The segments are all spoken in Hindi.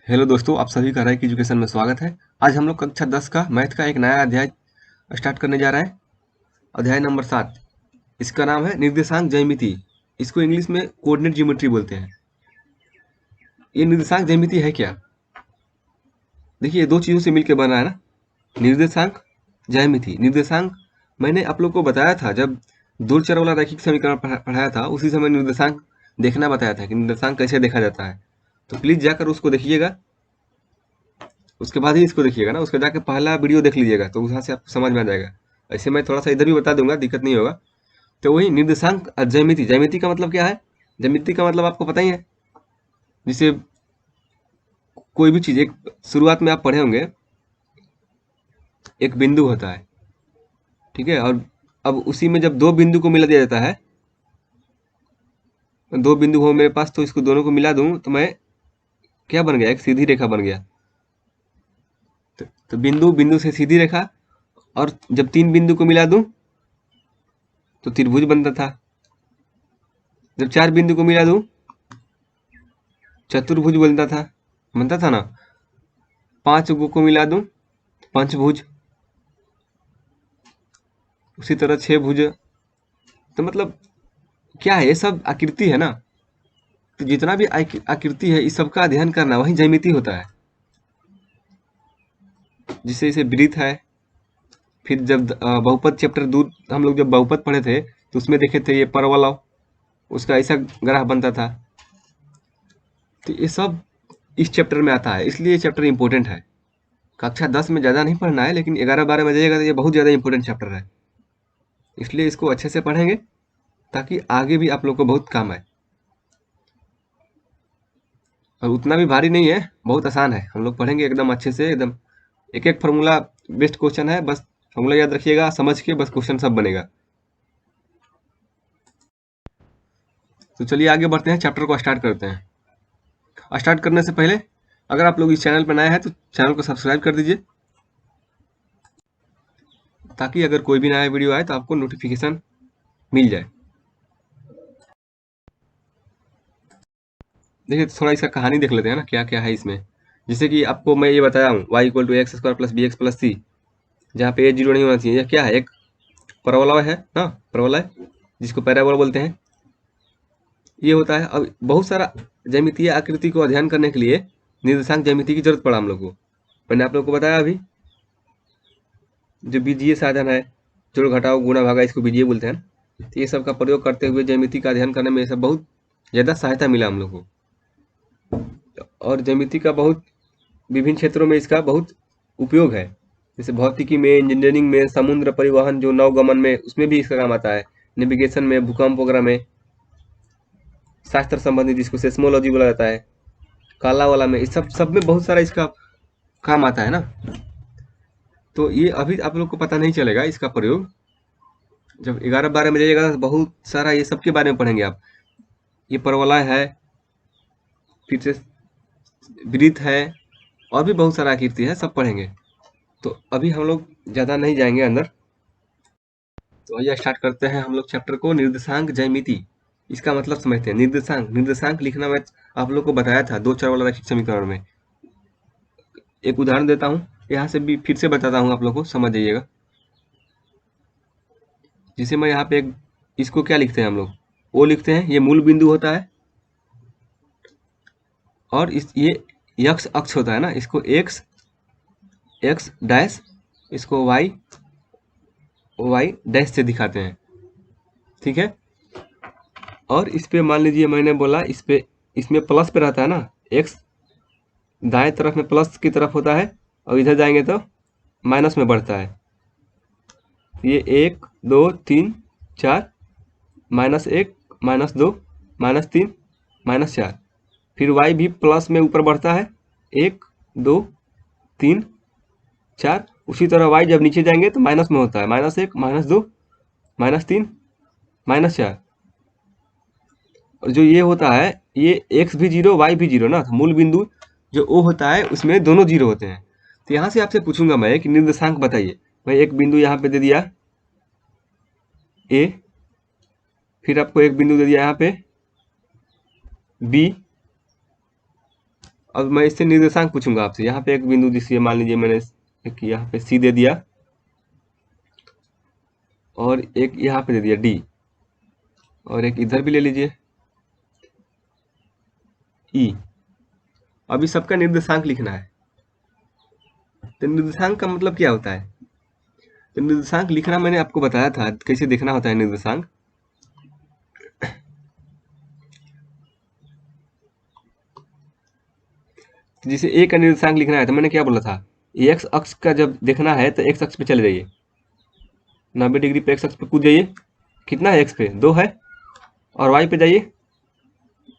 हेलो दोस्तों, आप सभी का राइक एजुकेशन में स्वागत है। आज हम लोग कक्षा 10 का मैथ का एक नया अध्याय स्टार्ट करने जा रहे हैं। अध्याय नंबर 7। इसका नाम है निर्देशांक ज्यामिति। इसको इंग्लिश में कोऑर्डिनेट ज्योमेट्री बोलते हैं। ये निर्देशांक ज्यामिति है क्या? देखिए, ये दो चीज़ों से मिलकर बना है ना, निर्देशांक ज्यामिति। निर्देशांक मैंने आप लोग को बताया था जब दो चर वाला रैखिक समीकरण पढ़ाया था, उसी समय निर्देशांक देखना बताया था कि निर्देशांक कैसे देखा जाता है। तो प्लीज़ जाकर उसको देखिएगा, उसके बाद ही इसको देखिएगा ना। उसका जाके पहला वीडियो देख लीजिएगा तो वहाँ से आपको समझ में आ जाएगा। ऐसे मैं थोड़ा सा इधर भी बता दूंगा, दिक्कत नहीं होगा। तो वही निर्देशांक ज्यामिति। ज्यामिति का मतलब क्या है? ज्यामिति का मतलब आपको पता ही है। जैसे कोई भी चीज़, एक शुरुआत में आप पढ़े होंगे, एक बिंदु होता है, ठीक है। और अब उसी में जब दो बिंदु को मिला दिया जाता है, दो बिंदु हो मेरे पास, तो इसको दोनों को मिला दूं तो मैं क्या बन गया? एक सीधी रेखा बन गया। तो बिंदु बिंदु से सीधी रेखा, और जब तीन बिंदु को मिला दूं तो त्रिभुज बनता था। जब चार बिंदु को मिला दूं चतुर्भुज बनता था ना। पांच को मिला दूं पंचभुज, उसी तरह छह भुज। तो मतलब क्या है? ये सब आकृति है ना। तो जितना भी आकृति है, इस सब का अध्ययन करना वही ज्यामिति होता है। जिससे इसे वृत्त है। फिर जब बहुपद चैप्टर दूर हम लोग जब बहुपद पढ़े थे तो उसमें देखे थे ये परवलय, उसका ऐसा ग्राफ बनता था। तो ये सब इस चैप्टर में आता है, इसलिए ये चैप्टर इंपॉर्टेंट है। कक्षा 10 में ज़्यादा नहीं पढ़ना है, लेकिन 11-12 में जाइएगा तो ये बहुत ज़्यादा इंपॉर्टेंट चैप्टर है। इसलिए इसको अच्छे से पढ़ेंगे ताकि आगे भी आप लोग को बहुत काम आए। और उतना भी भारी नहीं है, बहुत आसान है। हम लोग पढ़ेंगे एकदम अच्छे से, एकदम एक एक फार्मूला बेस्ट क्वेश्चन है। बस फार्मूला याद रखिएगा, समझ के बस क्वेश्चन सब बनेगा। तो चलिए आगे बढ़ते हैं, चैप्टर को स्टार्ट करते हैं। स्टार्ट करने से पहले अगर आप लोग इस चैनल पर नए हैं तो चैनल को सब्सक्राइब कर दीजिए, ताकि अगर कोई भी नया वीडियो आए तो आपको नोटिफिकेशन मिल जाए। देखिए, थोड़ा इसका कहानी देख लेते हैं ना, क्या क्या है इसमें। जैसे कि आपको मैं ये बताया हूँ y equal to x square plus b x plus c, जहाँ पे ए जीरो नहीं होना चाहिए। यह क्या है? एक परवलय है ना, परवलय, जिसको पैराबोला बोलते हैं। ये होता है। अब बहुत सारा ज्यामितीय आकृति को अध्ययन करने के लिए निर्देशांक ज्यामिति की जरूरत पड़ा हम लोग को। मैंने आप लोग को बताया अभी, जो बीजीय साधन है, जोड़ घटाओ गुणा भागा, इसको बीजीय बोलते हैं। तो ये सब का प्रयोग करते हुए ज्यामिति का अध्ययन करने में ये सब बहुत ज़्यादा सहायता मिला हम लोग को। और ज्यामिति का बहुत विभिन्न क्षेत्रों में इसका बहुत उपयोग है। जैसे भौतिकी में, इंजीनियरिंग में, समुद्र परिवहन जो नौगमन में, उसमें भी इसका काम आता है। नेविगेशन में, भूकंप वगैरह में, शास्त्र संबंधी जिसको सेस्मोलॉजी बोला जाता है, काला वाला में, इस सब में बहुत सारा इसका काम आता है ना। तो ये अभी आप लोग को पता नहीं चलेगा इसका प्रयोग। जब 11-12 में जाइएगा तो बहुत सारा ये सब के बारे में पढ़ेंगे आप। ये परवलय है, फिर से वृत्त है, और भी बहुत सारा आकृति है, सब पढ़ेंगे। तो अभी हम लोग ज़्यादा नहीं जाएंगे अंदर। तो आइए स्टार्ट करते हैं हम लोग चैप्टर को, निर्देशांक ज्यामिति। इसका मतलब समझते हैं। निर्देशांक, निर्देशांक लिखना मैं आप लोग को बताया था दो चर वाला रैखिक समीकरण में। एक उदाहरण देता हूँ, यहाँ से भी फिर से बताता हूँ, आप लोग को समझ जाइएगा। जिसे मैं यहाँ पे एक, इसको क्या लिखते हैं हम लोग? ओ लिखते हैं। ये मूल बिंदु होता है, और इस ये यक्स अक्ष होता है ना, इसको एक्स एक्स डैश, इसको वाई वाई डैश से दिखाते हैं, ठीक है। और इस पे मान लीजिए मैंने बोला, इस पे, इसमें प्लस पे रहता है ना, एक्स दाएं तरफ में प्लस की तरफ होता है, और इधर जाएंगे तो माइनस में बढ़ता है। ये 1 2 3 4, -1 -2 -3 -4। फिर y भी प्लस में ऊपर बढ़ता है, 1 2 3 4। उसी तरह y जब नीचे जाएंगे तो माइनस में होता है, -1 -2 -3 -4। और जो ये होता है, ये x भी जीरो y भी जीरो ना, तो मूल बिंदु जो O होता है उसमें दोनों जीरो होते हैं। तो यहाँ से आपसे पूछूंगा मैं कि निर्देशांक बताइए। मैं एक बिंदु यहाँ पे दे दिया A, फिर आपको एक बिंदु दे दिया यहाँ पे B, अब मैं इससे निर्देशांक पूछूंगा आपसे। यहाँ पे एक बिंदु जिसे मान लीजिए मैंने एक यहाँ पे सी दे दिया और एक यहाँ पे दे दिया डी, और एक इधर भी ले लीजिए ई। अभी सबका निर्देशांक लिखना है। तो निर्देशांक का मतलब क्या होता है? तो निर्देशांक लिखना मैंने आपको बताया था कैसे देखना होता है निर्देशांक। जिसे ए का निर्देशांक लिखना है तो मैंने क्या बोला था, एक्स अक्ष का जब देखना है तो एक्स अक्ष पे चले जाइए, 90 डिग्री पे एक्स अक्ष पे कूद जाइए। कितना है एक्स पे? 2 है। और वाई पे जाइए,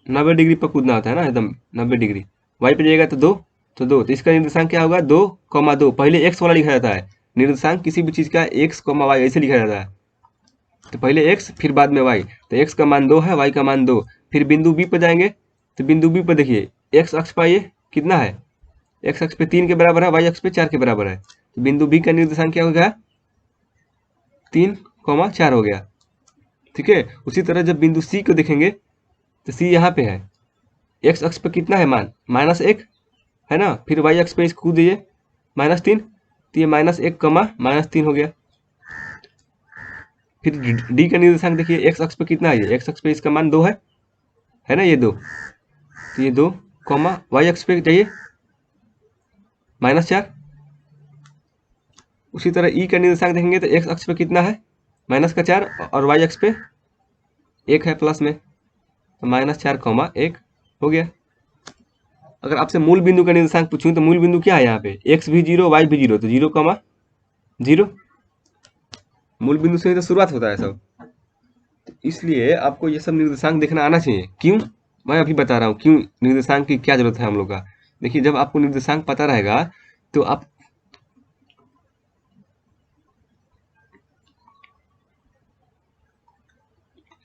90 डिग्री पर कूदना होता है ना, एकदम 90 डिग्री। वाई पे जाइएगा तो 2, तो 2, तो इसका निर्देशांक क्या होगा? 2,2। पहले एक्स वाला लिखा जाता है निर्देशांक किसी भी चीज़ का, एक्स कॉमा वाई ऐसे लिखा जाता है। तो पहले एक्स फिर बाद में वाई। तो एक्स का मान 2 है, वाई का मान 2। फिर बिंदु बी पर जाएंगे तो बिंदु बी पर देखिए एक्स अक्ष पाइए कितना है, एक्स अक्ष पे 3 के बराबर है, वाई अक्ष पे 4 के बराबर है। तो बिंदु बी का निर्देशांक क्या हो गया? 3,4 हो गया। ठीक है। उसी तरह जब बिंदु सी को देखेंगे तो सी यहाँ पे है, एक्स अक्ष पे कितना है मान? -1 है ना। फिर वाई अक्ष पे इसको कूद दीजिए -3, तो ये -1,-3 हो गया। फिर डी का निर्देशांक देखिए, एक्स अक्ष पे कितना है? ये एक्स अक्ष पे इसका मान 2 है ना, ये 2। तो ये 2, वाई अक्ष पे जाइए -4। उसी तरह ई का निर्देशांक देखेंगे तो एक्स अक्ष पे कितना है? -4, और वाई अक्ष पे 1 है प्लस में, तो -4,1 हो गया। अगर आपसे मूल बिंदु का निर्देशांक पूछूं तो मूल बिंदु क्या है यहाँ पे? एक्स भी 0, वाई भी 0, तो 0,0। मूल बिंदु से ही तो शुरुआत होता है सब। तो इसलिए आपको ये सब निर्देशांक देखना आना चाहिए। क्यों? मैं अभी बता रहा हूँ क्यों निर्देशांक की क्या जरूरत है हम लोग का। देखिए, जब आपको निर्देशांक पता रहेगा तो आप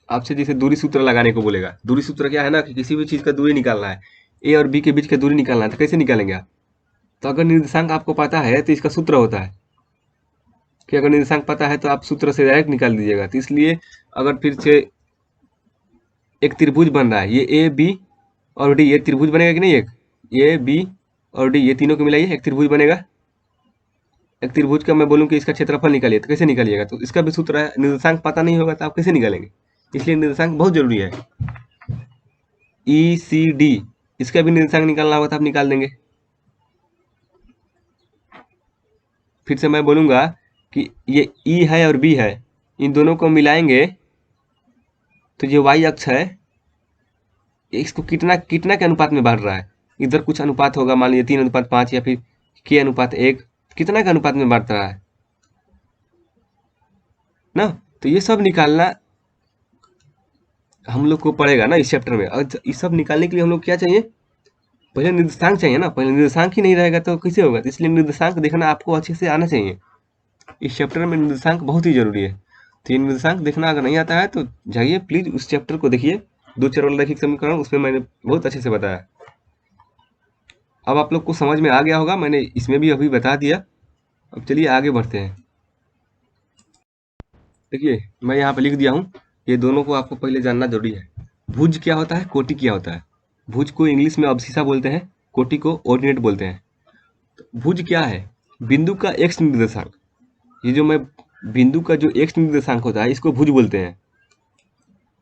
आपसे जैसे दूरी सूत्र लगाने को बोलेगा। दूरी सूत्र क्या है ना, कि किसी भी चीज का दूरी निकालना है, ए और बी के बीच का दूरी निकालना है, तो कैसे निकालेंगे आप? तो अगर निर्देशांक आपको पता है तो इसका सूत्र होता है कि अगर निर्देशांक पता है तो आप सूत्र से डायरेक्ट निकाल दीजिएगा। तो इसलिए अगर फिर से एक त्रिभुज बन रहा है, ये ए बी और डी, ये त्रिभुज बनेगा कि नहीं? एक ए बी और डी, ये तीनों को मिलाइए एक त्रिभुज बनेगा। एक त्रिभुज का मैं बोलूँ कि इसका क्षेत्रफल निकालिए, तो कैसे निकालिएगा? तो इसका भी सूत्र है। निर्देशांक पता नहीं होगा तो आप कैसे निकालेंगे? इसलिए निर्देशांक बहुत जरूरी है। ई सी डी, इसका भी निर्देशांक निकालना होगा तो आप निकाल देंगे। फिर से मैं बोलूंगा कि ये ई है और बी है, इन दोनों को मिलाएंगे तो ये वाई अक्ष है, इसको कितना कितना के अनुपात में बढ़ रहा है? इधर कुछ अनुपात होगा, मान लीजिए 3:5 या फिर k/1, कितना के अनुपात में बढ़ रहा है ना। तो ये सब निकालना हम लोग को पड़ेगा ना इस चैप्टर में। और इस सब निकालने के लिए हम लोग क्या चाहिए? पहले निर्देशांक चाहिए ना। पहले निर्देशांक ही नहीं रहेगा तो कैसे होगा? तो इसलिए निर्देशांक देखना आपको अच्छे से आना चाहिए। इस चैप्टर में निर्देशांक बहुत ही जरूरी है। तो ये निर्देशांक देखना अगर नहीं आता है तो जाइए प्लीज उस चैप्टर को देखिए, 2 चरण रैखिक समीकरण, उसमें मैंने बहुत अच्छे से बताया। अब आप लोग को समझ में आ गया होगा, मैंने इसमें भी अभी बता दिया। अब चलिए आगे बढ़ते हैं। देखिए, मैं यहाँ पे लिख दिया हूँ, ये दोनों को आपको पहले जानना जरूरी है। भुज क्या होता है, कोटि क्या होता है। भुज को इंग्लिश में अब्सिसा बोलते हैं, कोटि को ऑर्डिनेट बोलते हैं। तो भुज क्या है? बिंदु का एक्स निर्देशांक। ये जो मैं बिंदु का जो एक्स निर्देशांक होता है इसको भुज बोलते हैं।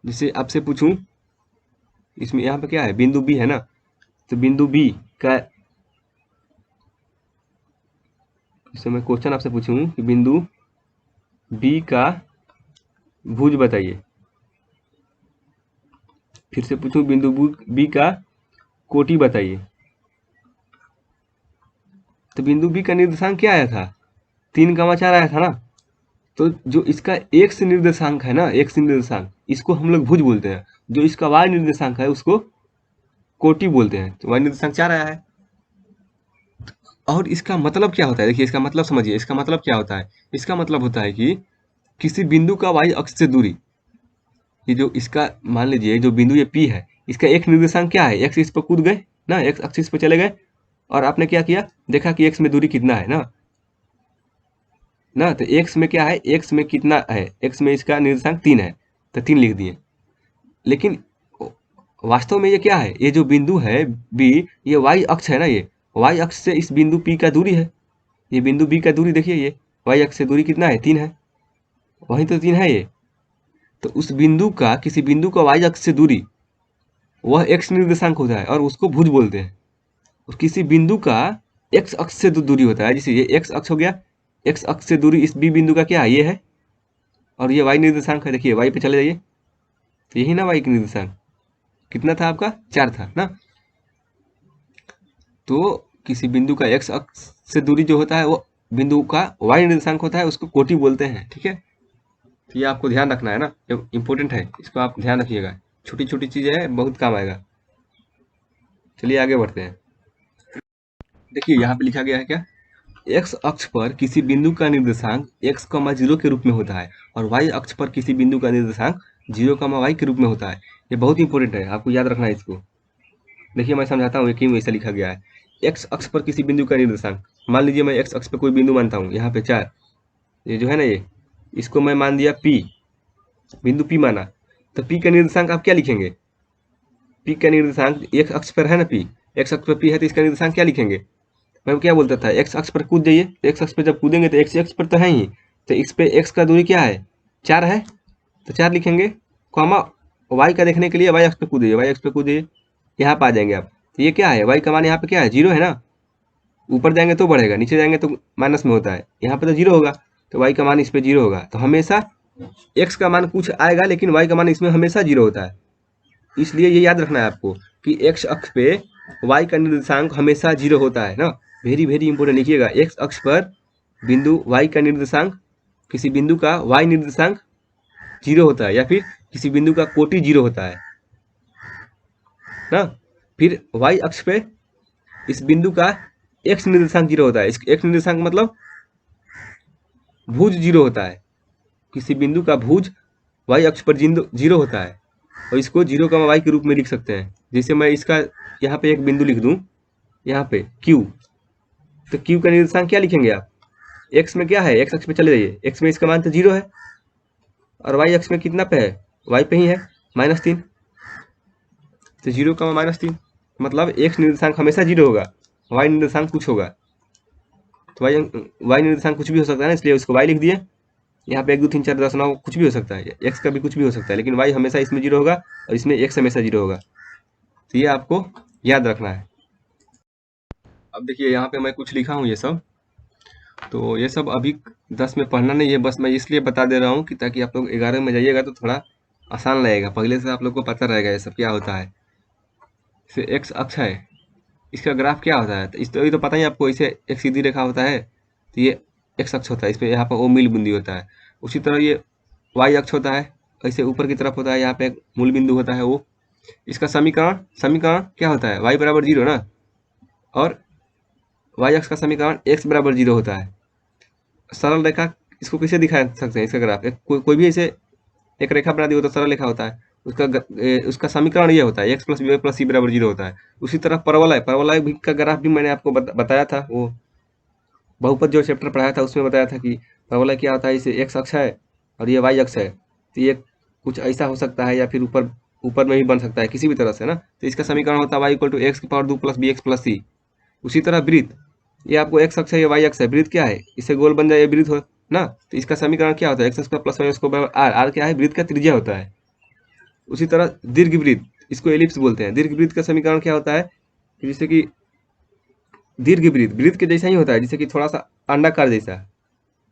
जैसे आपसे पूछूं, इसमें यहाँ पे क्या है? बिंदु बी है ना, तो बिंदु बी का, जैसे मैं क्वेश्चन आपसे पूछूं कि बिंदु बी का भुज बताइए। फिर से पूछूं बिंदु बी का कोटि बताइए। तो बिंदु बी का निर्देशांक क्या आया था? 3,4 आया था ना। तो जो इसका एक्स निर्देशांक है ना, एक्स निर्देशांक, इसको हम लोग भुज बोलते हैं। जो इसका वाई निर्देशांक है उसको कोटि बोलते हैं। तो वाई निर्देशांक 4 आया है। और इसका मतलब क्या होता है? देखिए, इसका मतलब समझिए, इसका मतलब क्या होता है? इसका मतलब होता है कि किसी बिंदु का वाई अक्ष से दूरी, ये जो इसका मान लीजिए जो बिंदु ये पी है, इसका एक निर्देशांक क्या है? एक्स इस पर कूद गए ना, एक्स एक्सिस पर चले गए, और आपने क्या किया? देखा कि एक्स में दूरी कितना है ना। तो एक्स में क्या है? एक्स में कितना है? एक्स में इसका निर्देशांक 3 है, तो 3 लिख दिए। लेकिन वास्तव में ये क्या है, ये जो बिंदु है बी, ये वाई अक्ष है ना, ये वाई अक्ष से इस बिंदु पी का दूरी है, ये बिंदु बी का दूरी देखिए, ये वाई अक्ष से दूरी कितना है, 3 है, वही तो 3 है ये। तो उस बिंदु का, किसी बिंदु का वाई अक्ष से दूरी वह एक्स निर्देशांक होता है और उसको भुज बोलते हैं। और किसी बिंदु का एक्स अक्ष से दूरी होता है, जैसे ये एक्स अक्ष हो गया, एक्स अक्ष से दूरी इस बी बिंदु का क्या है, ये है, और ये वाई निर्देशांक है, देखिए वाई पे चले जाइए, तो यही ना वाई का निर्देशांक कितना था आपका, 4 था ना। तो किसी बिंदु का एक्स अक्ष से दूरी जो होता है वो बिंदु का वाई निर्देशांक होता है, उसको कोटि बोलते हैं, ठीक है। तो ये आपको ध्यान रखना है ना, इंपॉर्टेंट है, इसको आप ध्यान रखिएगा, छोटी छोटी चीजें है, बहुत काम आएगा। चलिए आगे बढ़ते हैं। देखिए यहाँ पे लिखा गया है क्या, एक्स अक्ष पर किसी बिंदु का निर्देशांक x, 0 के रूप में होता है और y अक्ष पर किसी बिंदु का निर्देशांक 0, y के रूप में होता है। ये बहुत इंपॉर्टेंट है, आपको याद रखना है इसको। देखिए मैं समझाता हूँ क्यों ऐसा लिखा गया है। x अक्ष पर किसी बिंदु का निर्देशांक, मान लीजिए मैं x अक्ष पर कोई बिंदु मानता हूँ, यहाँ पे 4, ये जो है ना, ये इसको मैं मान दिया p, बिंदु p माना, तो p का निर्देशांक आप क्या लिखेंगे, p का निर्देशांक x अक्ष पर है ना, p x अक्ष पर p है, तो इसका निर्देशांक क्या लिखेंगे, मैं क्या बोलता था, एक्स अक्ष पर कूद जाइए, एक्स अक्ष पर जब कूदेंगे तो एक्स अक्ष पर तो है ही, तो इस पे एक्स का दूरी क्या है, 4 है, तो 4 लिखेंगे, कॉमा वाई का देखने के लिए वाई अक्ष पे कूदिए, वाई अक्ष पे कूदिए, यहाँ पर आ जाएंगे आप, तो ये क्या है, वाई का मान यहाँ पे क्या है, 0 है ना, ऊपर जाएंगे तो बढ़ेगा, नीचे जाएंगे तो माइनस में होता है, यहाँ पे तो 0 होगा, तो वाई का मान इस पे 0 होगा, तो हमेशा एक्स का मान कुछ आएगा लेकिन वाई का मान इसमें हमेशा 0 होता है। इसलिए ये याद रखना है आपको कि एक्स अक्ष पे वाई का निर्देशांक हमेशा 0 होता है ना, वेरी वेरी इंपॉर्टेंट, लिखिएगा, एक्स अक्ष पर बिंदु वाई का निर्देशांक, किसी बिंदु का वाई निर्देशांक 0 होता है, या फिर किसी बिंदु का कोटि 0 होता है ना। फिर वाई अक्ष पे इस बिंदु का एक्स निर्देशांक 0 होता है, इस एक्स निर्देशांक मतलब भुज 0 होता है, किसी बिंदु का भुज वाई अक्ष पर 0 होता है, और इसको 0, वाई के रूप में लिख सकते हैं। जैसे मैं इसका यहाँ पे एक बिंदु लिख दूं, यहाँ पे Q, तो Q का निर्देशांक क्या लिखेंगे आप, x में क्या है, x अक्ष पे चले जाइए, x में इसका मान तो 0 है, और y अक्ष में कितना पे है, y पे ही है, -3, तो 0, मतलब x निर्देशांक हमेशा 0 होगा, y निर्देशांक कुछ होगा, तो y निर्देशांक कुछ भी हो सकता है ना, इसलिए उसको y लिख दिए, यहाँ पे 1 2 3 4 10 9 कुछ भी हो सकता है, x का भी कुछ भी हो सकता है, लेकिन y हमेशा इसमें 0 होगा और इसमें x हमेशा 0 होगा, तो ये आपको याद रखना है। अब देखिए यहाँ पे मैं कुछ लिखा हूँ ये सब, तो ये सब अभी 10 में पढ़ना नहीं है, बस मैं इसलिए बता दे रहा हूँ कि ताकि आप लोग 11 में जाइएगा तो थोड़ा आसान लगेगा, पहले से आप लोग को पता रहेगा ये सब क्या होता है। जैसे एक्स अक्ष है, इसका ग्राफ क्या होता है, तो इस तो ये तो पता ही आपको, इसे एक सीधी रेखा होता है, तो ये एक्स अक्ष होता है, इस पर यहाँ पर ओ मूल बिंदु होता है। उसी तरह ये वाई अक्ष होता है, ऐसे ऊपर की तरफ होता है, यहाँ पे एक मूल बिंदु होता है वो। इसका समीकरण क्या होता है, y बराबर 0 ना, और वाई अक्ष का समीकरण x बराबर 0 होता है। सरल रेखा इसको कैसे दिखा सकते हैं, इसका ग्राफ कोई भी ऐसे एक रेखा बना दी हो तो सरल रेखा होता है, उसका समीकरण ये होता है, x plus b plus c बराबर 0 होता है। उसी तरह परवलय भी का ग्राफ भी मैंने आपको बताया था, वो बहुपद जो चैप्टर पढ़ाया था उसमें बताया था कि परवलय क्या होता है, इसे x अक्ष है और ये y अक्ष है, तो ये कुछ ऐसा हो सकता है, या फिर ऊपर में भी बन सकता है किसी भी तरह से ना, तो इसका समीकरण होता है y इक्वल टू एक्स की power 2 plus b x plus c. उसी तरह वृत्त, ये आपको x अक्ष है, ये y अक्ष है, वृत्त क्या है, इससे गोल बन जाए, ये वृत्त हो ना, तो इसका समीकरण क्या होता है, x square plus y square बराबर आर, आर क्या है, वृत्त का त्रिज्या होता है। उसी तरह दीर्घवृत्त, इसको एलिप्स बोलते हैं, दीर्घवृत्त का समीकरण क्या होता है, जैसे कि दीर्घवृत्त वृत्त के जैसा ही होता है, जैसे कि थोड़ा सा अंडाकार जैसा,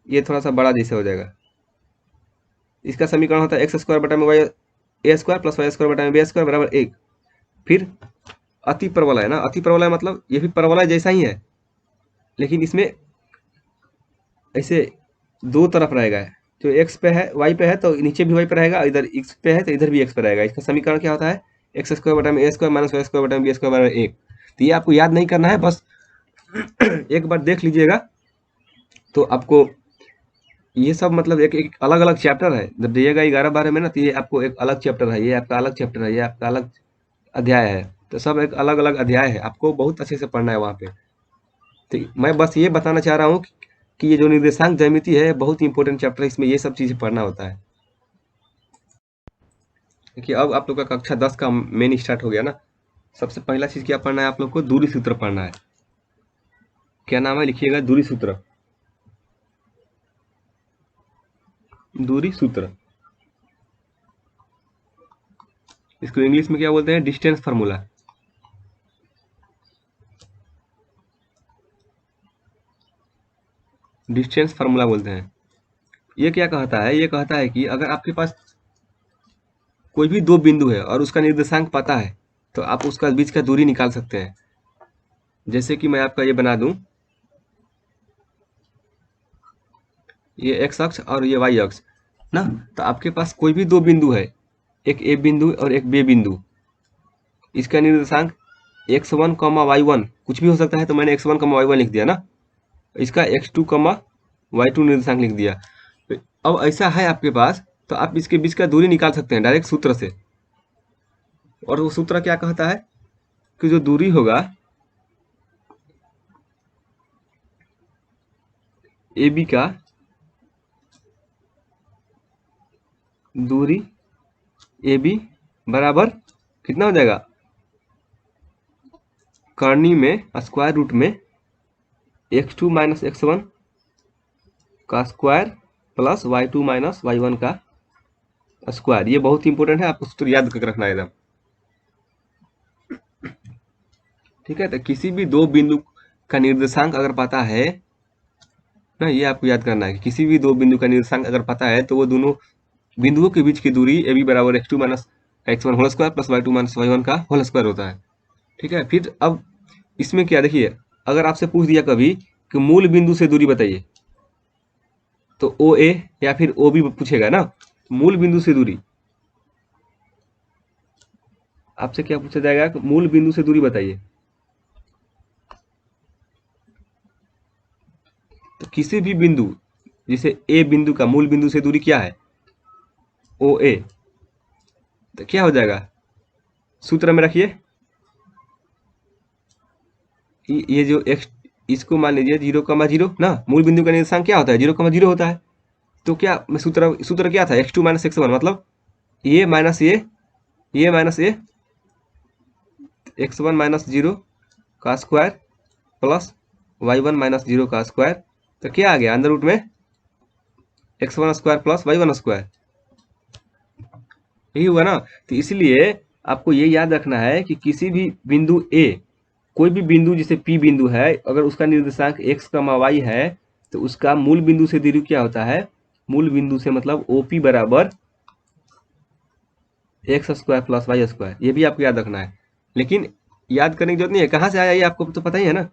ये थोड़ा सा बड़ा जैसा हो जाएगा, इसका समीकरण होता है एक्स स्क्वायर बटा में वाई ए स्क्वायर प्लस वाई स्क्वायर बटा में बी स्क्वायर बराबर 1। फिर अति परवलय है ना, अति परवलय मतलब ये भी परवलय जैसा ही है, लेकिन इसमें ऐसे दो तरफ रहेगा, जो x पे है y पे है तो नीचे भी y पे रहेगा, इधर x पे है तो इधर भी x पे रहेगा। इसका समीकरण क्या होता है, एक्स स्क्वायर बटा में ए स्क्वायर माइनस वाई स्क्वायर बटा में बी स्क्वायर बराबर 1। तो ये आपको याद नहीं करना है, बस एक बार देख लीजिएगा तो आपको ये सब मतलब एक अलग अलग चैप्टर है, जब दिएगा 11 12 में ना, तो ये आपको एक अलग चैप्टर है, ये आपका अलग चैप्टर है, ये आपका अलग अध्याय है, तो सब एक अलग अलग अध्याय है, आपको बहुत अच्छे से पढ़ना है वहाँ पे। तो मैं बस ये बताना चाह रहा हूँ कि ये जो निर्देशांक ज्यामिति है बहुत इंपॉर्टेंट चैप्टर है, इसमें ये सब चीजें पढ़ना होता है। देखिए अब आप लोग का कक्षा 10 का मेन स्टार्ट हो गया ना। सबसे पहला चीज क्या पढ़ना है आप लोग को, दूरी सूत्र पढ़ना है। क्या नाम है, लिखिएगा दूरी सूत्र। दूरी सूत्र, इसको इंग्लिश में क्या बोलते हैं, डिस्टेंस फार्मूला। डिस्टेंस फार्मूला बोलते हैं। ये क्या कहता है, ये कहता है कि अगर आपके पास कोई भी दो बिंदु है और उसका निर्देशांक पता है तो आप उसका बीच का दूरी निकाल सकते हैं। जैसे कि मैं आपका ये बना दूं, ये एक्स अक्ष और ये वाई अक्ष ना। तो आपके पास कोई भी दो बिंदु है, एक ए बिंदु और एक बी बिंदु। इसका निर्देशांक x1 कॉमा y1 कुछ भी हो सकता है, तो मैंने x1 कॉमा y1 लिख दिया ना। इसका x2 कॉमा y2 निर्देशांक लिख दिया। तो अब ऐसा है आपके पास, तो आप इसके बीच का दूरी निकाल सकते हैं डायरेक्ट सूत्र से। और वो सूत्र क्या कहता है कि जो दूरी होगा ए बी का, दूरी ए बी बराबर कितना हो जाएगा, करनी में स्क्वायर रूट में x2 माइनस x1 का square plus y2 minus y1 का स्क्वायर। ये बहुत इंपॉर्टेंट है, आपको सूत्र याद करके रखना है एकदम। ठीक है, तो किसी भी दो बिंदु का निर्देशांक अगर पता है ना, ये आपको याद करना है कि किसी भी दो बिंदु का निर्देशांक अगर पता है तो वो दोनों बिंदुओं के बीच की दूरी ए बी बराबर x2 minus x1 whole square plus y2 minus y1 का होल स्क्वायर होता है। ठीक है, फिर अब इसमें क्या देखिए, अगर आपसे पूछ दिया कभी कि मूल बिंदु से दूरी बताइए, तो ओ ए या फिर ओ बी पूछेगा ना। मूल बिंदु से दूरी, आपसे क्या पूछा जाएगा कि मूल बिंदु से दूरी बताइए। तो किसी भी बिंदु, जैसे ए बिंदु का मूल बिंदु से दूरी क्या है, ओ ए, तो क्या हो जाएगा, सूत्र में रखिए। ये जो एक्स, इसको मान लीजिए 0,0 ना। मूल बिंदु का निर्देशांक क्या होता है, 0,0 होता है। तो क्या सूत्र सूत्र क्या था, x2 माइनस x1 मतलब ये माइनस ये माइनस ये, x1 माइनस 0 का स्क्वायर प्लस y1 माइनस 0 का स्क्वायर। तो क्या आ गया अंदर रूट में, x1 square plus y1 square, यही हुआ ना। तो इसलिए आपको ये याद रखना है कि किसी भी बिंदु ए, कोई भी बिंदु जैसे P बिंदु है, अगर उसका निर्देशांक x, y है तो उसका मूल बिंदु से दूरी क्या होता है, मूल बिंदु से मतलब OP बराबर x square plus y square. ये भी आपको याद रखना है, लेकिन याद करने की जरूरत नहीं है कहाँ से आया, ये आपको तो पता ही है ना।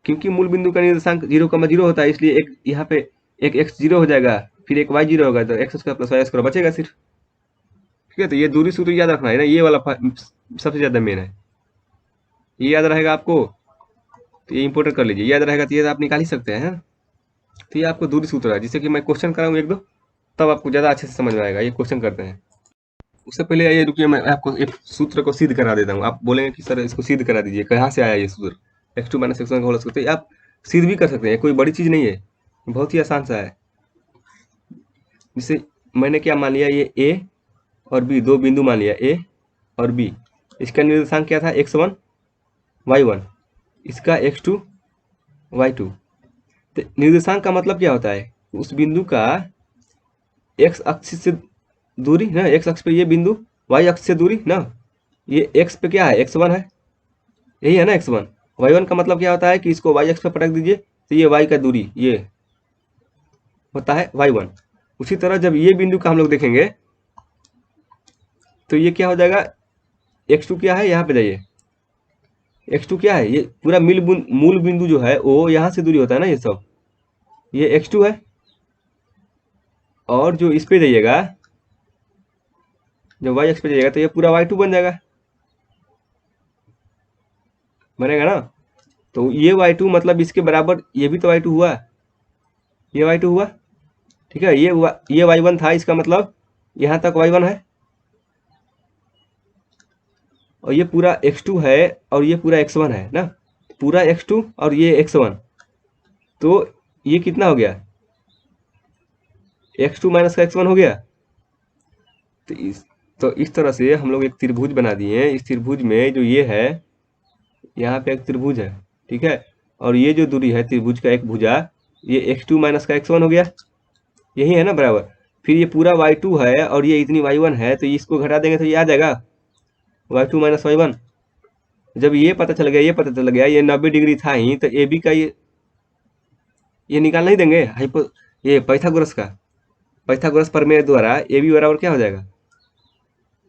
क्योंकि मूल बिंदु का निर्देशांक 0,0 होता है, इसलिए एक यहाँ पे एक x 0 हो जाएगा, फिर एक y 0 होगा, तो x square plus y square बचेगा सिर्फ। ठीक है, तो ये दूरी सूत्र याद रखना है ना, ये वाला सबसे ज्यादा मेन है। ये याद रहेगा आपको, तो ये इंपोर्टेंट कर लीजिए, याद रहेगा तो ये आप निकाल ही सकते हैं। तो ये आपको दूरी सूत्र है, जिससे कि मैं क्वेश्चन कराऊँ एक दो, तब आपको ज़्यादा अच्छे से समझ में आएगा। ये क्वेश्चन करते हैं, उससे पहले ये रुकिए, मैं आपको एक सूत्र को सिद्ध करा देता हूँ। आप बोलेंगे कि सर इसको सिद्ध करा दीजिए, कहाँ से आया ये सूत्र, x2 माइनस x1 का होल स्क्वायर। तो आप सिद्ध भी कर सकते हैं, कोई बड़ी चीज़ नहीं है, बहुत ही आसान सा है। जैसे मैंने क्या मान लिया, ये a और b दो बिंदु मान लिया, a और b। इसका निर्देशांक क्या था, x1 y1, इसका x2 y2। तो निर्देशांक का मतलब क्या होता है, उस बिंदु का x अक्ष से दूरी ना, x अक्ष पे ये बिंदु, y अक्ष से दूरी ना। ये x पे क्या है, x1 है, यही है ना x1। y1 का मतलब क्या होता है कि इसको y अक्ष पे पटक दीजिए, तो ये y का दूरी ये होता है y1। उसी तरह जब ये बिंदु का हम लोग देखेंगे तो ये क्या हो जाएगा, x2 क्या है, यहाँ पे जाइए, x2 क्या है, ये पूरा मूल बिंदु जो है वो यहाँ से दूरी होता है ना, ये सब ये x2 है। और जो इस पे जाइएगा, जब y अक्ष पे जाइएगा तो ये पूरा y2 बन जाएगा, बनेगा ना। तो ये y2 मतलब इसके बराबर ये भी तो y2 हुआ, ये y2 हुआ। ठीक है, ये y1 था, इसका मतलब यहाँ तक y1 है, और ये पूरा x2 है और ये पूरा x1 है ना, पूरा x2 और ये x1। तो ये कितना हो गया, x2 माइनस का x1 हो गया। तो इस तरह से हम लोग एक त्रिभुज बना दिए हैं। इस त्रिभुज में जो ये है, यहाँ पे एक त्रिभुज है, ठीक है, और ये जो दूरी है त्रिभुज का एक भुजा, ये x2 माइनस का x1 हो गया, यही है ना बराबर। फिर ये पूरा y2 है और ये इतनी y1 है, तो इसको घटा देंगे तो ये आ जाएगा y2 माइनस y1। जब ये पता चल गया, ये पता चल गया ये 90 डिग्री था ही, तो ए बी का ये निकालना ही देंगे ये पाइथागोरस प्रमेय द्वारा ए बी बराबर क्या हो जाएगा।